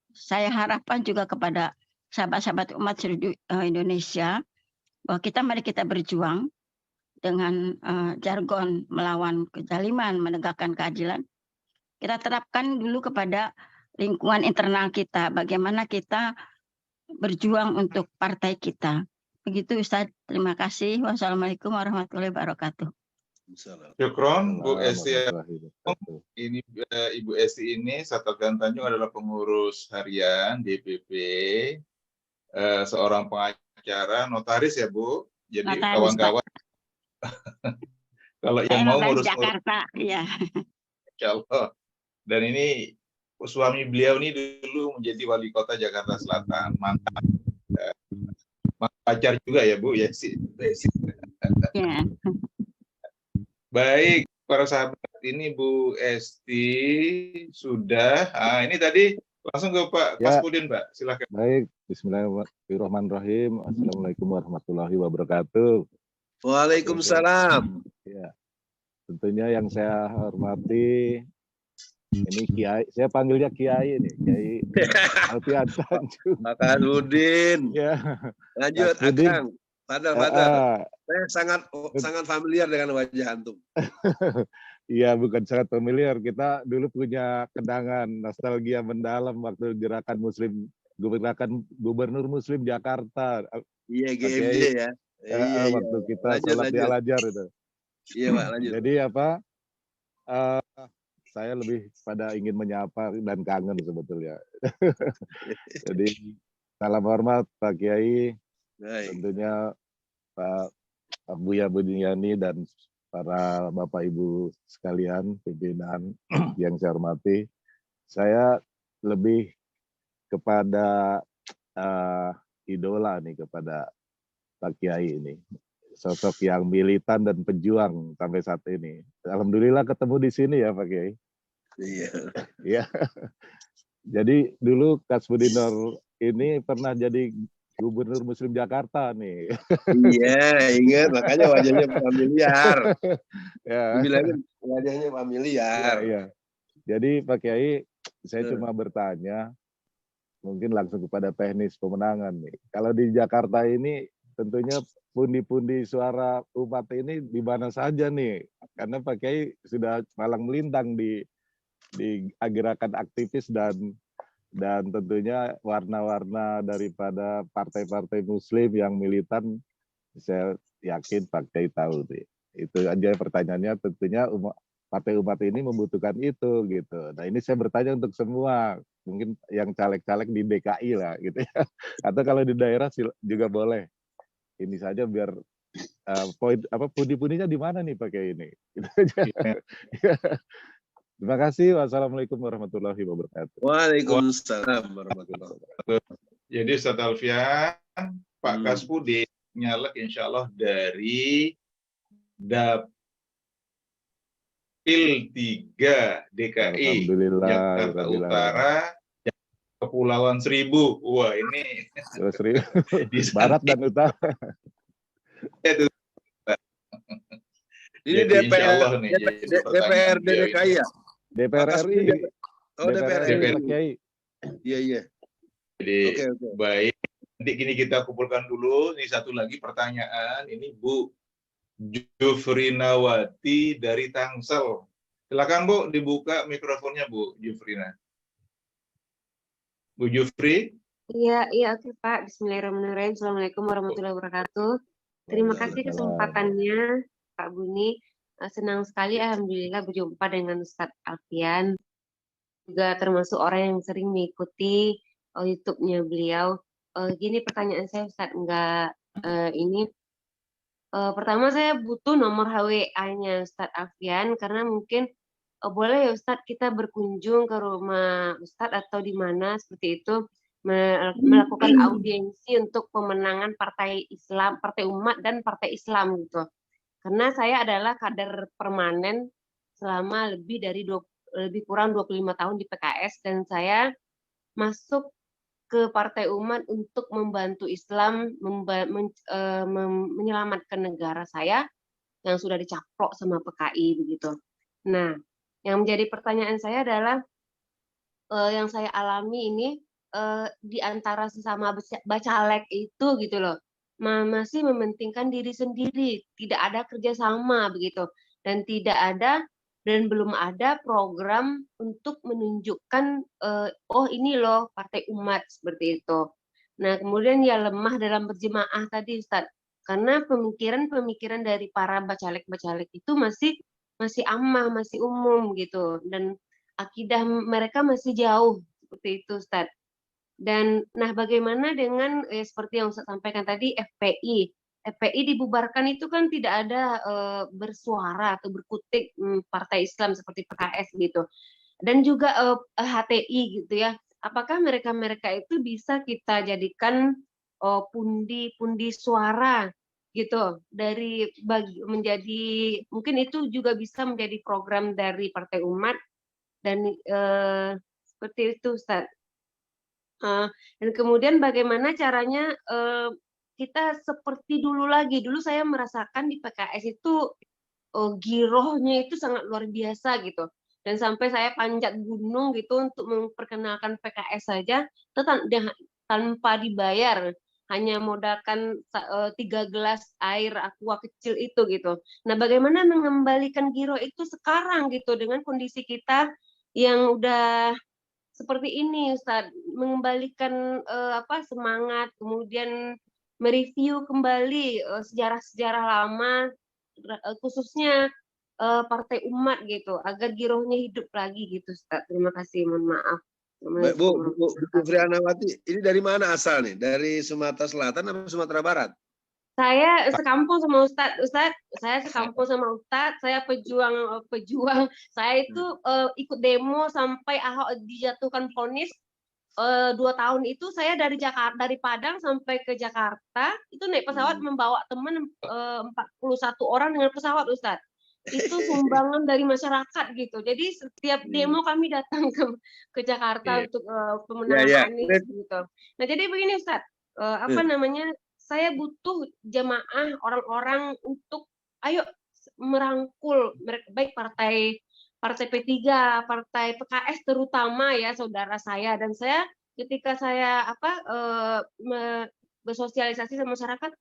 saya harapkan juga kepada sahabat-sahabat umat seluruh Indonesia bahwa mari kita berjuang dengan jargon melawan kezaliman, menegakkan keadilan. Kita terapkan dulu kepada lingkungan internal kita, bagaimana kita berjuang untuk partai kita. Begitu Ustadz, terima kasih. Wassalamualaikum warahmatullahi wabarakatuh. Syukron Bu Esti. Warahmatullahi wabarakatuh. Ini Ibu Esti ini Ustadz Alfian Tanjung adalah pengurus harian DPP, seorang pengacara, notaris ya Bu. Jadi kawan-kawan kalau yang mau ngurus Jakarta, ya. Insya Allah. Dan ini suami beliau ini dulu menjadi wali kota Jakarta Selatan, mantan pacar juga ya Bu ya sih. Ya. Baik, para sahabat, ini Bu Esti sudah. Ini tadi langsung ke Pak Kasbudin, Pak. Silakan. Baik, Bismillahirrahmanirrahim. Assalamualaikum warahmatullahi wabarakatuh. Waalaikumsalam. Ya, tentunya yang saya hormati ini Kiai, saya panggilnya Kiai ini, Kiai Alfian Tanjung. Pak Kasbudin. Ya. Lanjut, Akang. Padahal saya sangat familiar dengan wajah antum. Iya, bukan sangat familiar. Kita dulu punya kenangan nostalgia mendalam waktu gerakan Gubernur Muslim Jakarta. Iya, GMJ ya. Waktu kita sholat di Al-Azhar itu. Iya, Pak, lanjut. Jadi saya lebih pada ingin menyapa dan kangen sebetulnya. Jadi salam hormat Pak Kiai, tentunya Pak Buya Budiani dan para Bapak Ibu sekalian pimpinan yang saya hormati. Saya lebih kepada idola nih kepada Pak Kiai ini. Sosok yang militan dan pejuang sampai saat ini. Alhamdulillah ketemu di sini ya Pak Kiai. Iya. Ya. Jadi dulu Kasbudinor ini pernah jadi Gubernur Muslim Jakarta nih. Iya, ingat makanya wajahnya familiar. Ya. Bilangin wajahnya familiar. Iya. Jadi Pak Kiai, saya cuma bertanya, mungkin langsung kepada teknis pemenangan nih. Kalau di Jakarta ini tentunya pundi-pundi suara umat ini di mana saja nih, karena Pak Kiai sudah malang melintang di gerakan aktivis dan tentunya warna-warna daripada partai-partai Muslim yang militan, saya yakin Pak Kiai tahu nih. Itu aja pertanyaannya, tentunya partai umat ini membutuhkan itu gitu. Nah ini saya bertanya untuk semua, mungkin yang caleg-caleg di DKI lah gitu ya, atau kalau di daerah juga boleh. Ini saja biar pundi-pundinya di mana nih Pak Kiai ini. Terima kasih. Wassalamualaikum warahmatullahi wabarakatuh. Waalaikumsalam warahmatullahi wabarakatuh. Jadi Ustadz Alfian, Pak Kasbudin nyalek insya Allah dari Dapil 3 DKI, Jakarta Utara, Kepulauan Seribu. Wah ini Barat dan Utara. Ini DPRD DKI ya? DPR RI. Oh, DPR RI. Iya. Jadi baik. Nanti gini kita kumpulkan dulu. Ini satu lagi pertanyaan. Ini Bu Jufrinawati dari Tangsel. Silakan Bu, dibuka mikrofonnya Bu Jufrina. Bu Jufri. Iya, oke Pak. Bismillahirrahmanirrahim. Assalamualaikum warahmatullahi wabarakatuh. Terima kasih kesempatannya Pak Buni. Senang sekali alhamdulillah berjumpa dengan Ustadz Alfian. Juga termasuk orang yang sering mengikuti YouTube-nya beliau. Gini pertanyaan saya Ustadz, ini Pertama saya butuh nomor HWA-nya Ustadz Alfian, karena mungkin boleh ya Ustadz kita berkunjung ke rumah Ustadz atau di mana seperti itu, melakukan audiensi untuk pemenangan partai Islam, partai umat dan partai Islam gitu. Karena saya adalah kader permanen selama lebih kurang 25 tahun di PKS, dan saya masuk ke Partai Umat untuk membantu Islam menyelamatkan negara saya yang sudah dicaplok sama PKI begitu. Nah, yang menjadi pertanyaan saya adalah yang saya alami ini di antara sesama bacalek itu gitu loh, masih mementingkan diri sendiri, tidak ada kerjasama begitu, dan tidak ada dan belum ada program untuk menunjukkan oh ini loh partai umat seperti itu. Nah kemudian ya lemah dalam berjemaah tadi Ustadz, karena pemikiran dari para bacalek-bacalek itu masih amah, masih umum gitu, dan akidah mereka masih jauh seperti itu Ustadz. Dan nah bagaimana dengan seperti yang Ustadz sampaikan tadi FPI. FPI dibubarkan itu kan tidak ada bersuara atau berkutik partai Islam seperti PKS gitu. Dan juga HTI gitu ya. Apakah mereka-mereka itu bisa kita jadikan pundi-pundi suara gitu dari menjadi, mungkin itu juga bisa menjadi program dari Partai Umat, dan seperti itu Ustaz. Dan kemudian bagaimana caranya kita seperti dulu lagi. Dulu saya merasakan di PKS itu girohnya itu sangat luar biasa gitu. Dan sampai saya panjat gunung gitu untuk memperkenalkan PKS saja tanpa dibayar. Hanya modalkan 3 gelas air aqua kecil itu gitu. Nah, bagaimana mengembalikan giroh itu sekarang gitu dengan kondisi kita yang udah seperti ini Ustaz, mengembalikan semangat, kemudian mereview kembali sejarah-sejarah lama, khususnya Partai Umat gitu, agar girohnya hidup lagi gitu Ustaz. Terima kasih, mohon maaf. Bu Frianawati, ini dari mana asal nih? Dari Sumatera Selatan atau Sumatera Barat? Saya sekampung sama Ustadz, saya sekampung sama Ustadz, saya pejuang, saya itu ikut demo sampai Ahok dijatuhkan vonis 2 tahun itu. Saya dari Jakarta, dari Padang sampai ke Jakarta, itu naik pesawat membawa teman 41 orang dengan pesawat Ustadz. Itu sumbangan dari masyarakat gitu. Jadi setiap demo kami datang ke Jakarta untuk pemenangan Anies gitu. Nah jadi begini Ustadz, saya butuh jamaah orang-orang untuk ayo merangkul mereka, baik partai P3, partai PKS terutama ya saudara saya, dan saya ketika saya bersosialisasi sama masyarakat,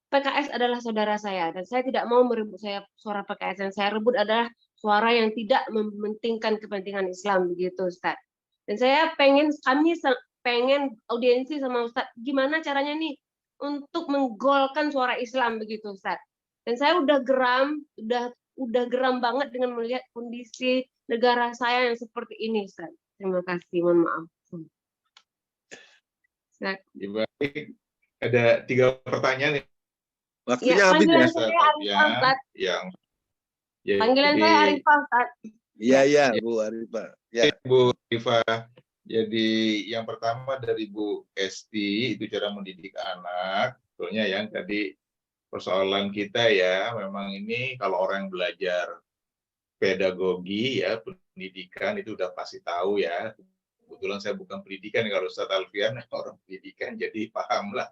PKS adalah saudara saya dan saya tidak mau merebut suara PKS. Yang saya rebut adalah suara yang tidak mementingkan kepentingan Islam begitu Ustaz. Dan kami pengen audiensi sama Ustaz, gimana caranya nih untuk menggolkan suara Islam begitu Ustaz. Dan saya udah geram banget dengan melihat kondisi negara saya yang seperti ini Ustaz. Terima kasih, mohon maaf. Baik, ada 3 pertanyaan. Waktunya habis ya. Panggilan saya Arifah Ustaz. Iya Bu Arifah. Ya. Bu Arifah. Jadi yang pertama dari Bu Esti, itu cara mendidik anak. Sebetulnya yang tadi persoalan kita ya, memang ini kalau orang yang belajar pedagogi ya, pendidikan itu udah pasti tahu ya. Kebetulan saya bukan pendidikan, kalau Ustadz Alfian orang pendidikan, jadi paham lah.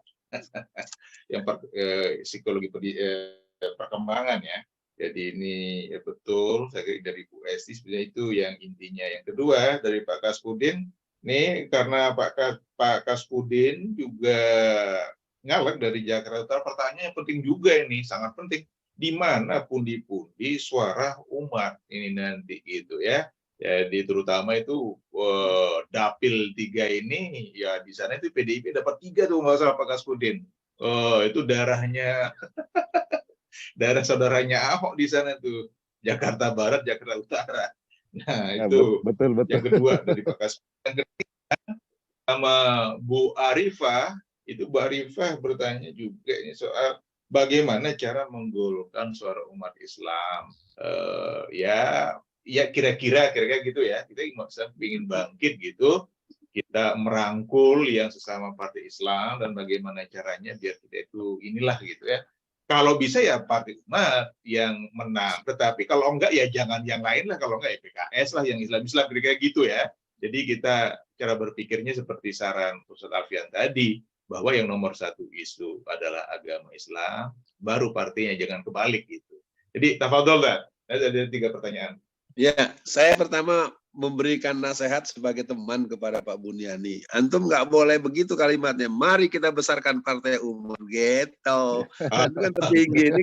Yang psikologi perkembangan ya. Jadi ini ya betul, saya kira dari Bu Esti sebenarnya itu yang intinya. Yang kedua dari Pak Kaspudin, ini karena Pak Kaspudin juga ngalek dari Jakarta Utara, pertanyaan yang penting juga ini, sangat penting. Di mana pundi-pundi suara umat ini nanti gitu ya. Jadi terutama itu dapil 3 ini, ya di sana itu PDIP dapat 3 tuh nggak salah Pak Kaspudin. Itu darahnya, darah saudaranya Ahok di sana tuh. Jakarta Barat, Jakarta Utara. Nah itu betul. Yang kedua dari Pak Kaspudin. Yang ketiga sama Bu Arifah, itu Bu Arifah bertanya juga ini soal bagaimana cara menggolkan suara umat Islam. Ya kira-kira gitu ya. Kita ingin bangkit gitu. Kita merangkul yang sesama partai Islam dan bagaimana caranya biar kita itu inilah gitu ya. Kalau bisa ya partai umat yang menang. Tetapi kalau enggak ya jangan yang lain lah. Kalau enggak ya PKS lah yang Islam-Islam kira-kira gitu ya. Jadi kita cara berpikirnya seperti saran Ustaz Alfian tadi, bahwa yang nomor satu isu adalah agama Islam, baru partainya, jangan kebalik gitu. Jadi tafadhol Dan, ada 3 pertanyaan. Ya, saya pertama memberikan nasihat sebagai teman kepada Pak Buniani. Antum nggak boleh begitu kalimatnya. Mari kita besarkan Partai Umat gitu. Itu kan tertinggi.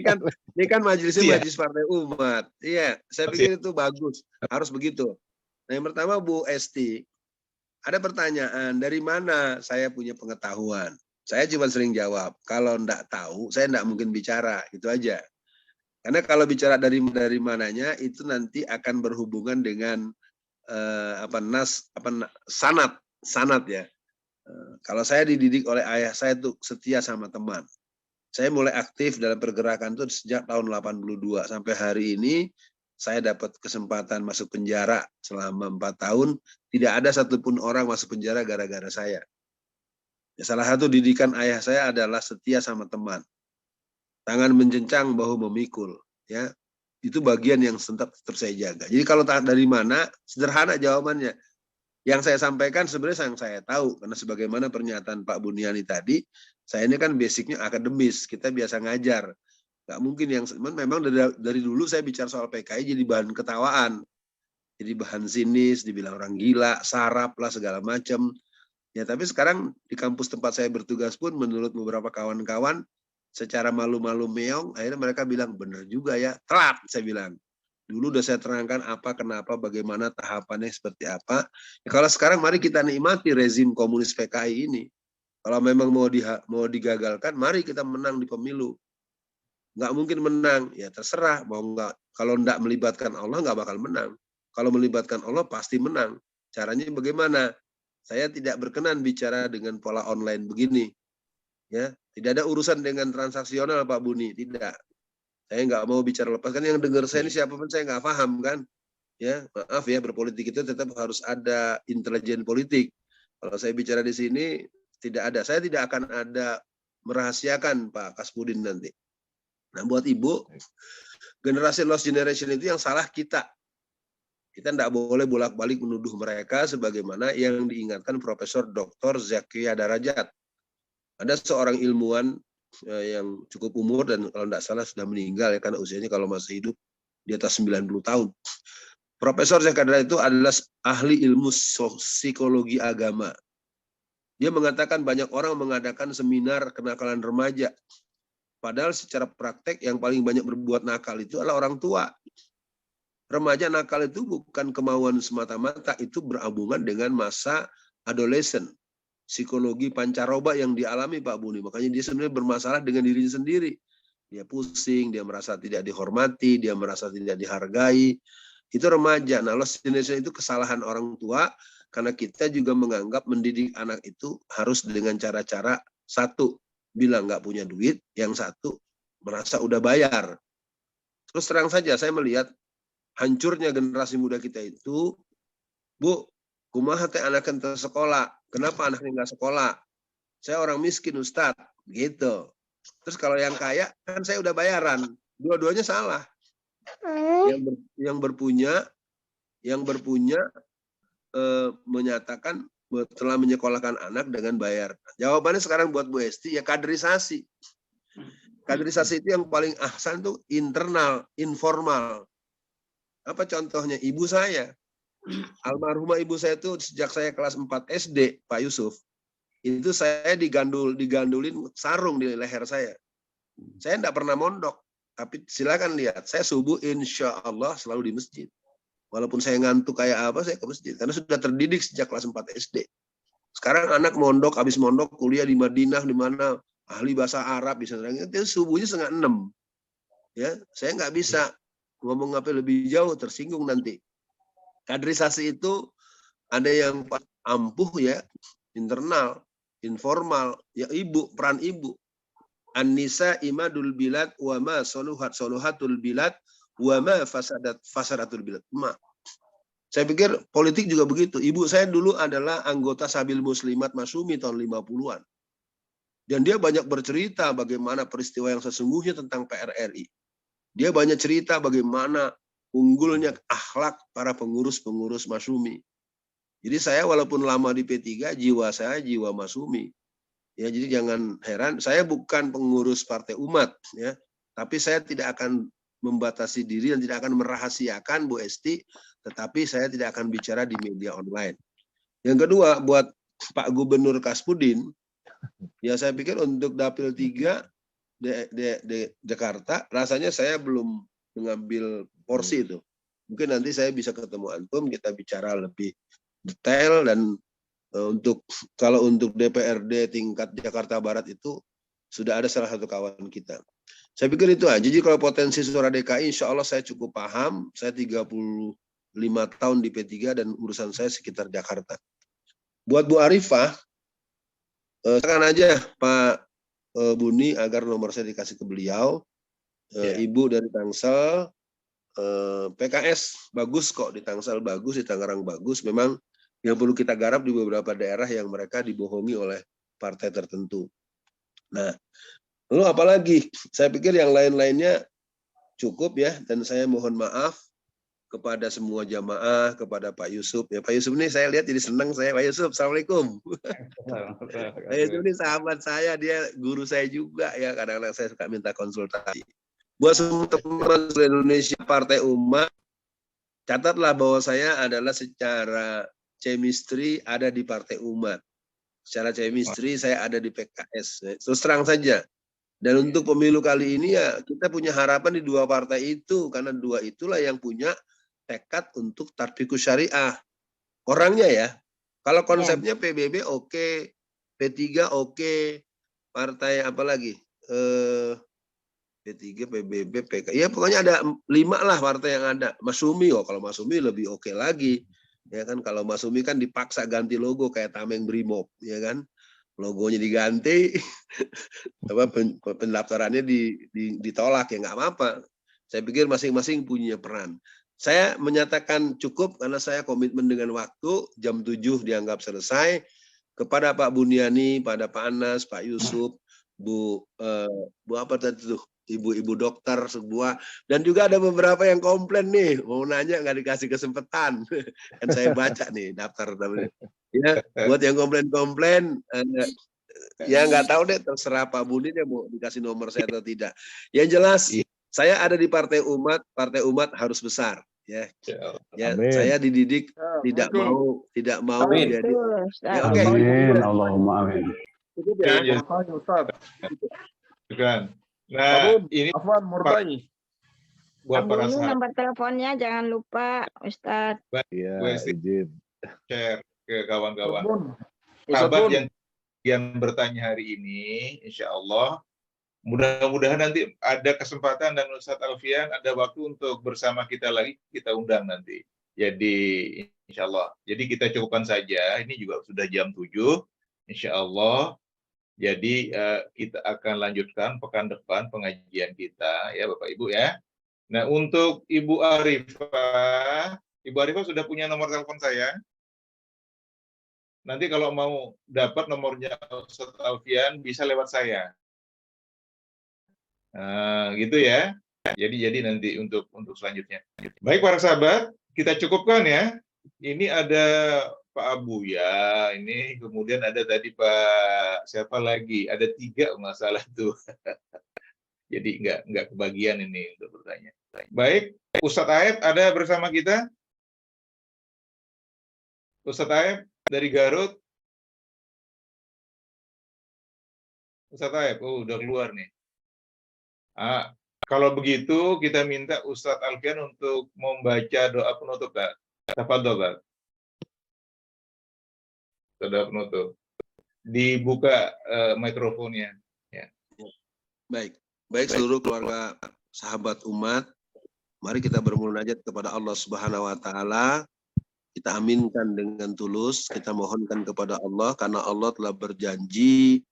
Ini kan majelisnya majelis Partai Umat. Iya, saya pikir itu bagus. Harus begitu. Nah, yang pertama Bu Esti, ada pertanyaan dari mana saya punya pengetahuan. Saya cuma sering jawab. Kalau enggak tahu, saya enggak mungkin bicara. Itu aja. Karena kalau bicara dari mananya itu nanti akan berhubungan dengan sanad ya. Kalau saya dididik oleh ayah saya tuh setia sama teman. Saya mulai aktif dalam pergerakan itu sejak tahun 82 sampai hari ini saya dapat kesempatan masuk penjara selama 4 tahun. Tidak ada satupun orang masuk penjara gara-gara saya. Ya, salah satu didikan ayah saya adalah setia sama teman. Tangan menjencang, bahu memikul, ya itu bagian yang tetap saya jaga. Jadi kalau dari mana, sederhana jawabannya. Yang saya sampaikan sebenarnya yang saya tahu, karena sebagaimana pernyataan Pak Buniani tadi, saya ini kan basicnya akademis, kita biasa ngajar. Nggak mungkin yang memang dari dulu saya bicara soal PKI jadi bahan ketawaan, jadi bahan sinis, dibilang orang gila, sarap lah segala macam. Ya tapi sekarang di kampus tempat saya bertugas pun menurut beberapa kawan-kawan secara malu-malu meong, akhirnya mereka bilang, bener juga ya, telat, saya bilang. Dulu udah saya terangkan apa, kenapa, bagaimana, tahapannya seperti apa. Ya, kalau sekarang mari kita nikmati rezim komunis PKI ini. Kalau memang mau digagalkan, mari kita menang di pemilu. Nggak mungkin menang, ya terserah. Kalau nggak melibatkan Allah, nggak bakal menang. Kalau melibatkan Allah, pasti menang. Caranya bagaimana? Saya tidak berkenan bicara dengan pola online begini. Ya, tidak ada urusan dengan transaksional Pak Buni, tidak. Saya nggak mau bicara lepas, kan yang dengar saya ini siapapun saya nggak paham kan. Ya, maaf ya, berpolitik itu tetap harus ada intelijen politik. Kalau saya bicara di sini tidak ada, saya tidak akan ada merahasiakan Pak Kasmudin nanti. Nah, buat Ibu, generasi lost generation itu yang salah kita. Kita tidak boleh bolak-balik menuduh mereka sebagaimana yang diingatkan Profesor Dr. Zakia Darajat. Ada seorang ilmuwan yang cukup umur dan kalau tidak salah sudah meninggal ya, karena usianya kalau masih hidup di atas 90 tahun. Profesor Zakia Darajat itu adalah ahli ilmu psikologi agama. Dia mengatakan banyak orang mengadakan seminar kenakalan remaja. Padahal secara praktek yang paling banyak berbuat nakal itu adalah orang tua. Remaja nakal itu bukan kemauan semata-mata, itu berhubungan dengan masa adolescent. Psikologi pancaroba yang dialami Pak Buni. Makanya dia sebenarnya bermasalah dengan dirinya sendiri. Dia pusing, dia merasa tidak dihormati, dia merasa tidak dihargai. Itu remaja. Nah, lost generation itu kesalahan orang tua, karena kita juga menganggap mendidik anak itu harus dengan cara-cara satu, bilang nggak punya duit, yang satu merasa udah bayar. Terus terang saja saya melihat hancurnya generasi muda kita itu, Bu, kumaha teh anak ente sekolah, kenapa anaknya nggak sekolah? Saya orang miskin Ustadz, gitu. Terus kalau yang kaya, kan saya udah bayaran. Dua-duanya salah. Yang berpunya menyatakan telah menyekolahkan anak dengan bayar. Jawabannya sekarang buat Bu Esti, ya kaderisasi. Kaderisasi itu yang paling ahsan tuh internal, informal. Apa contohnya? Ibu saya. Almarhumah ibu saya itu sejak saya kelas 4 SD, Pak Yusuf. Itu saya digandulin sarung di leher saya. Saya enggak pernah mondok. Tapi silakan lihat, saya subuh insya Allah selalu di masjid. Walaupun saya ngantuk kayak apa, saya ke masjid. Karena sudah terdidik sejak kelas 4 SD. Sekarang anak mondok, habis mondok, kuliah di Madinah, di mana ahli bahasa Arab, bisa itu subuhnya 5:30. Ya, saya nggak bisa ngomong apa lebih jauh, tersinggung nanti. Kaderisasi itu ada yang ampuh ya, internal, informal, ya ibu, peran ibu. An-nisa imadul bilad wa ma soluhatul bilad wa ma fasadatul bilad. Saya pikir politik juga begitu. Ibu saya dulu adalah anggota Sabil Muslimat Masyumi tahun 50-an. Dan dia banyak bercerita bagaimana peristiwa yang sesungguhnya tentang PRRI. Dia banyak cerita bagaimana unggulnya akhlak para pengurus-pengurus Masyumi. Jadi saya walaupun lama di P3, jiwa saya jiwa Masyumi. Ya, jadi jangan heran, saya bukan pengurus Partai Umat, ya, tapi saya tidak akan membatasi diri dan tidak akan merahasiakan Bu Esti, tetapi saya tidak akan bicara di media online. Yang kedua, buat Pak Gubernur Kaspudin, ya saya pikir untuk Dapil 3 di Jakarta, rasanya saya belum mengambil porsi itu. Mungkin nanti saya bisa ketemu antum, kita bicara lebih detail, dan kalau untuk DPRD tingkat Jakarta Barat itu sudah ada salah satu kawan kita. Saya pikir itu aja. Jadi kalau potensi suara DKI, insya Allah saya cukup paham. Saya 35 tahun di P3 dan urusan saya sekitar Jakarta. Buat Bu Arifah, silakan aja Pak Buni agar nomor saya dikasih ke beliau. Ibu dari Tangsel, PKS bagus kok, di Tangsel bagus, di Tangerang bagus. Memang yang perlu kita garap di beberapa daerah yang mereka dibohongi oleh partai tertentu. Nah, lalu apalagi? Saya pikir yang lain-lainnya cukup ya, dan saya mohon maaf kepada semua jamaah, kepada Pak Yusuf. Ya, Pak Yusuf ini saya lihat jadi senang saya. Pak Yusuf, Assalamualaikum. Pak Yusuf ini sahabat saya, dia guru saya juga ya. Kadang-kadang saya suka minta konsultasi. Buat semua teman-teman Indonesia Partai Umat, catatlah bahwa saya adalah secara chemistry ada di Partai Umat. Secara chemistry saya ada di PKS. Terus terang saja. Dan untuk pemilu kali ini ya kita punya harapan di dua partai itu, karena dua itulah yang punya tekad untuk tatbikus syariah. Orangnya ya. Kalau konsepnya PBB oke, P3 oke, partai apa lagi? P3, PBB, PK. Ya pokoknya ada 5 lah partai yang ada. Masyumi, kalau Masyumi lebih oke lagi. Ya kan, kalau Masyumi kan dipaksa ganti logo kayak Tameng Brimob, ya kan? Logonya diganti, pendaftarannya ditolak, ya nggak apa-apa. Saya pikir masing-masing punya peran. Saya menyatakan cukup karena saya komitmen dengan waktu, jam 7 dianggap selesai. Kepada Pak Buniani, pada Pak Anas, Pak Yusuf, Bu apa tadi tuh? Ibu-ibu dokter sebuah, dan juga ada beberapa yang komplain nih, mau nanya nggak dikasih kesempatan. Kan saya baca nih daftar. Ya, buat yang komplain, ya nggak tahu deh, terserah Pak Budi dia mau dikasih nomor saya atau tidak. Yang jelas saya ada di Partai Umat harus besar. Ya, saya dididik tidak mau menjadi. Ya, oke. Allahumma amin. Cukup ya. Bukan. Nah, ini buat para sahabat. Nomor teleponnya jangan lupa, Ustadz. Iya, izin. Share ke kawan-kawan. Sahabat yang bertanya hari ini, insya Allah, mudah-mudahan nanti ada kesempatan dan Ustadz Alfian ada waktu untuk bersama kita lagi, kita undang nanti. Jadi, insya Allah. Jadi kita cukupkan saja, ini juga sudah jam 7, insya Allah. Jadi kita akan lanjutkan pekan depan pengajian kita ya Bapak Ibu ya. Nah untuk Ibu Arifah sudah punya nomor telepon saya. Nanti kalau mau dapat nomornya Ustadz Alfian bisa lewat saya. Nah, gitu ya. Jadi nanti untuk selanjutnya. Baik para sahabat, kita cukupkan ya. Ini ada Pak Abu ya, ini kemudian ada tadi Pak siapa lagi? Ada 3 masalah tuh. Jadi nggak kebagian ini untuk bertanya. Baik, Ustadz Aep ada bersama kita. Ustadz Aep dari Garut. Ustadz Aep, udah keluar nih. Kalau begitu kita minta Ustadz Alfian untuk membaca doa penutup, Pak. Tafadhol, Pak. Doa penutup. Dibuka mikrofonnya. Ya. Baik seluruh keluarga sahabat umat, mari kita bermunajat kepada Allah Subhanahu wa taala. Kita aminkan dengan tulus, kita mohonkan kepada Allah karena Allah telah berjanji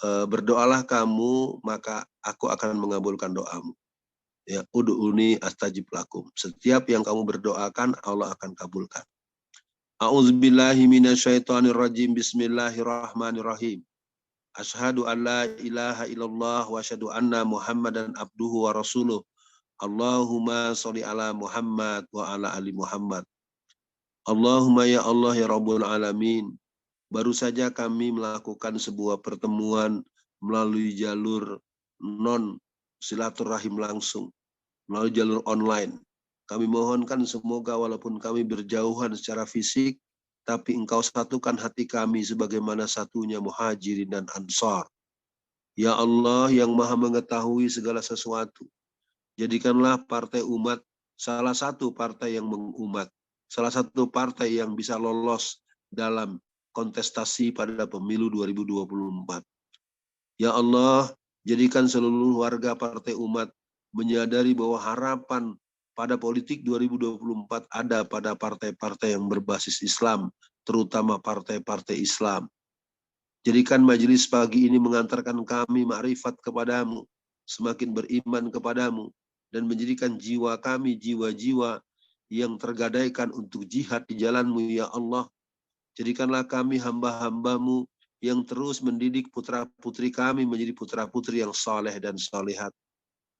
berdoalah kamu maka aku akan mengabulkan doamu. Ya, ud'uni astajib lakum. Setiap yang kamu berdoakan Allah akan kabulkan. A'udzubillahi minasyaitonirrajim. Bismillahirrahmanirrahim. Asyhadu an la ilaha illallah wa asyhadu anna Muhammadan abduhu wa rasuluh. Allahumma sholli ala Muhammad wa ala ali Muhammad. Allahumma ya Allah ya Rabbul alamin. Baru saja kami melakukan sebuah pertemuan melalui jalur non silaturahim langsung, melalui jalur online. Kami mohonkan semoga walaupun kami berjauhan secara fisik, tapi Engkau satukan hati kami sebagaimana satunya Muhajirin dan Ansar. Ya Allah yang Maha mengetahui segala sesuatu, jadikanlah partai umat salah satu partai yang mengumat, salah satu partai yang bisa lolos dalam kontestasi pada pemilu 2024. Ya Allah, jadikan seluruh warga partai umat menyadari bahwa harapan pada politik 2024 ada pada partai-partai yang berbasis Islam, terutama partai-partai Islam. Jadikan majelis pagi ini mengantarkan kami ma'rifat kepadamu, semakin beriman kepadamu, dan menjadikan jiwa kami jiwa-jiwa yang tergadaikan untuk jihad di jalanmu, ya Allah. Jadikanlah kami hamba-hambamu yang terus mendidik putra-putri kami menjadi putra-putri yang saleh dan salihat.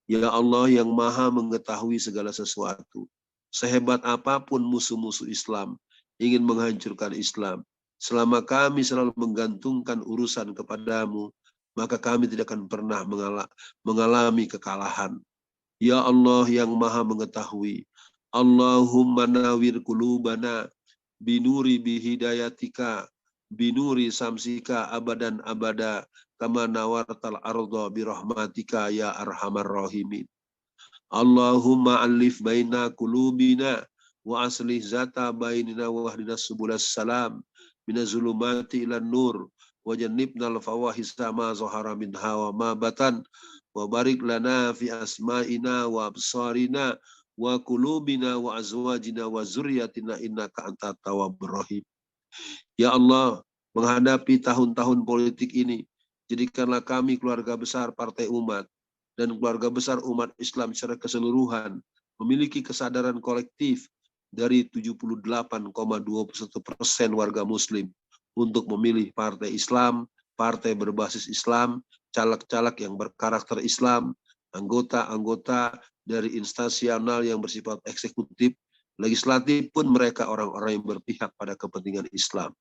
Ya Allah yang Maha mengetahui segala sesuatu. Sehebat apapun musuh-musuh Islam ingin menghancurkan Islam, selama kami selalu menggantungkan urusan kepadamu, maka kami tidak akan pernah mengalami kekalahan. Ya Allah yang Maha mengetahui. Allahumma nawir qulubana binuri bihidayatika binuri samsika abadan abada kama nawartal arda birahmatika ya arhamar rahimin. Allahumma alif baina qulubina wa aslih zata bainina wa hdinas subulas salam minaz zulumati ilan nur wa jannibnal fawahisa ma zahara minha wa ma batan wa barik lana fi asma'ina wa absarina wa qulubina wa azwajina wa zurriyatina innaka antat tawwabur rahim. Ya Allah, menghadapi tahun-tahun politik ini, jadikanlah kami keluarga besar Partai Umat dan keluarga besar umat Islam secara keseluruhan memiliki kesadaran kolektif dari 78,21% warga Muslim untuk memilih partai Islam, partai berbasis Islam, caleg-caleg yang berkarakter Islam, anggota-anggota dari instansional yang bersifat eksekutif, legislatif pun mereka orang-orang yang berpihak pada kepentingan Islam.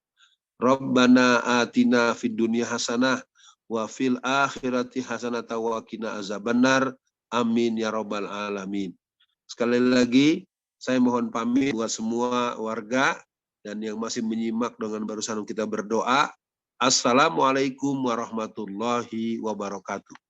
Rabbana atina fid dunya hasanah wa fil akhirati hasanah wa qina azabannar. Amin ya rabbal alamin. Sekali lagi saya mohon pamit buat semua warga dan yang masih menyimak dengan barusan kita berdoa. Assalamualaikum warahmatullahi wabarakatuh.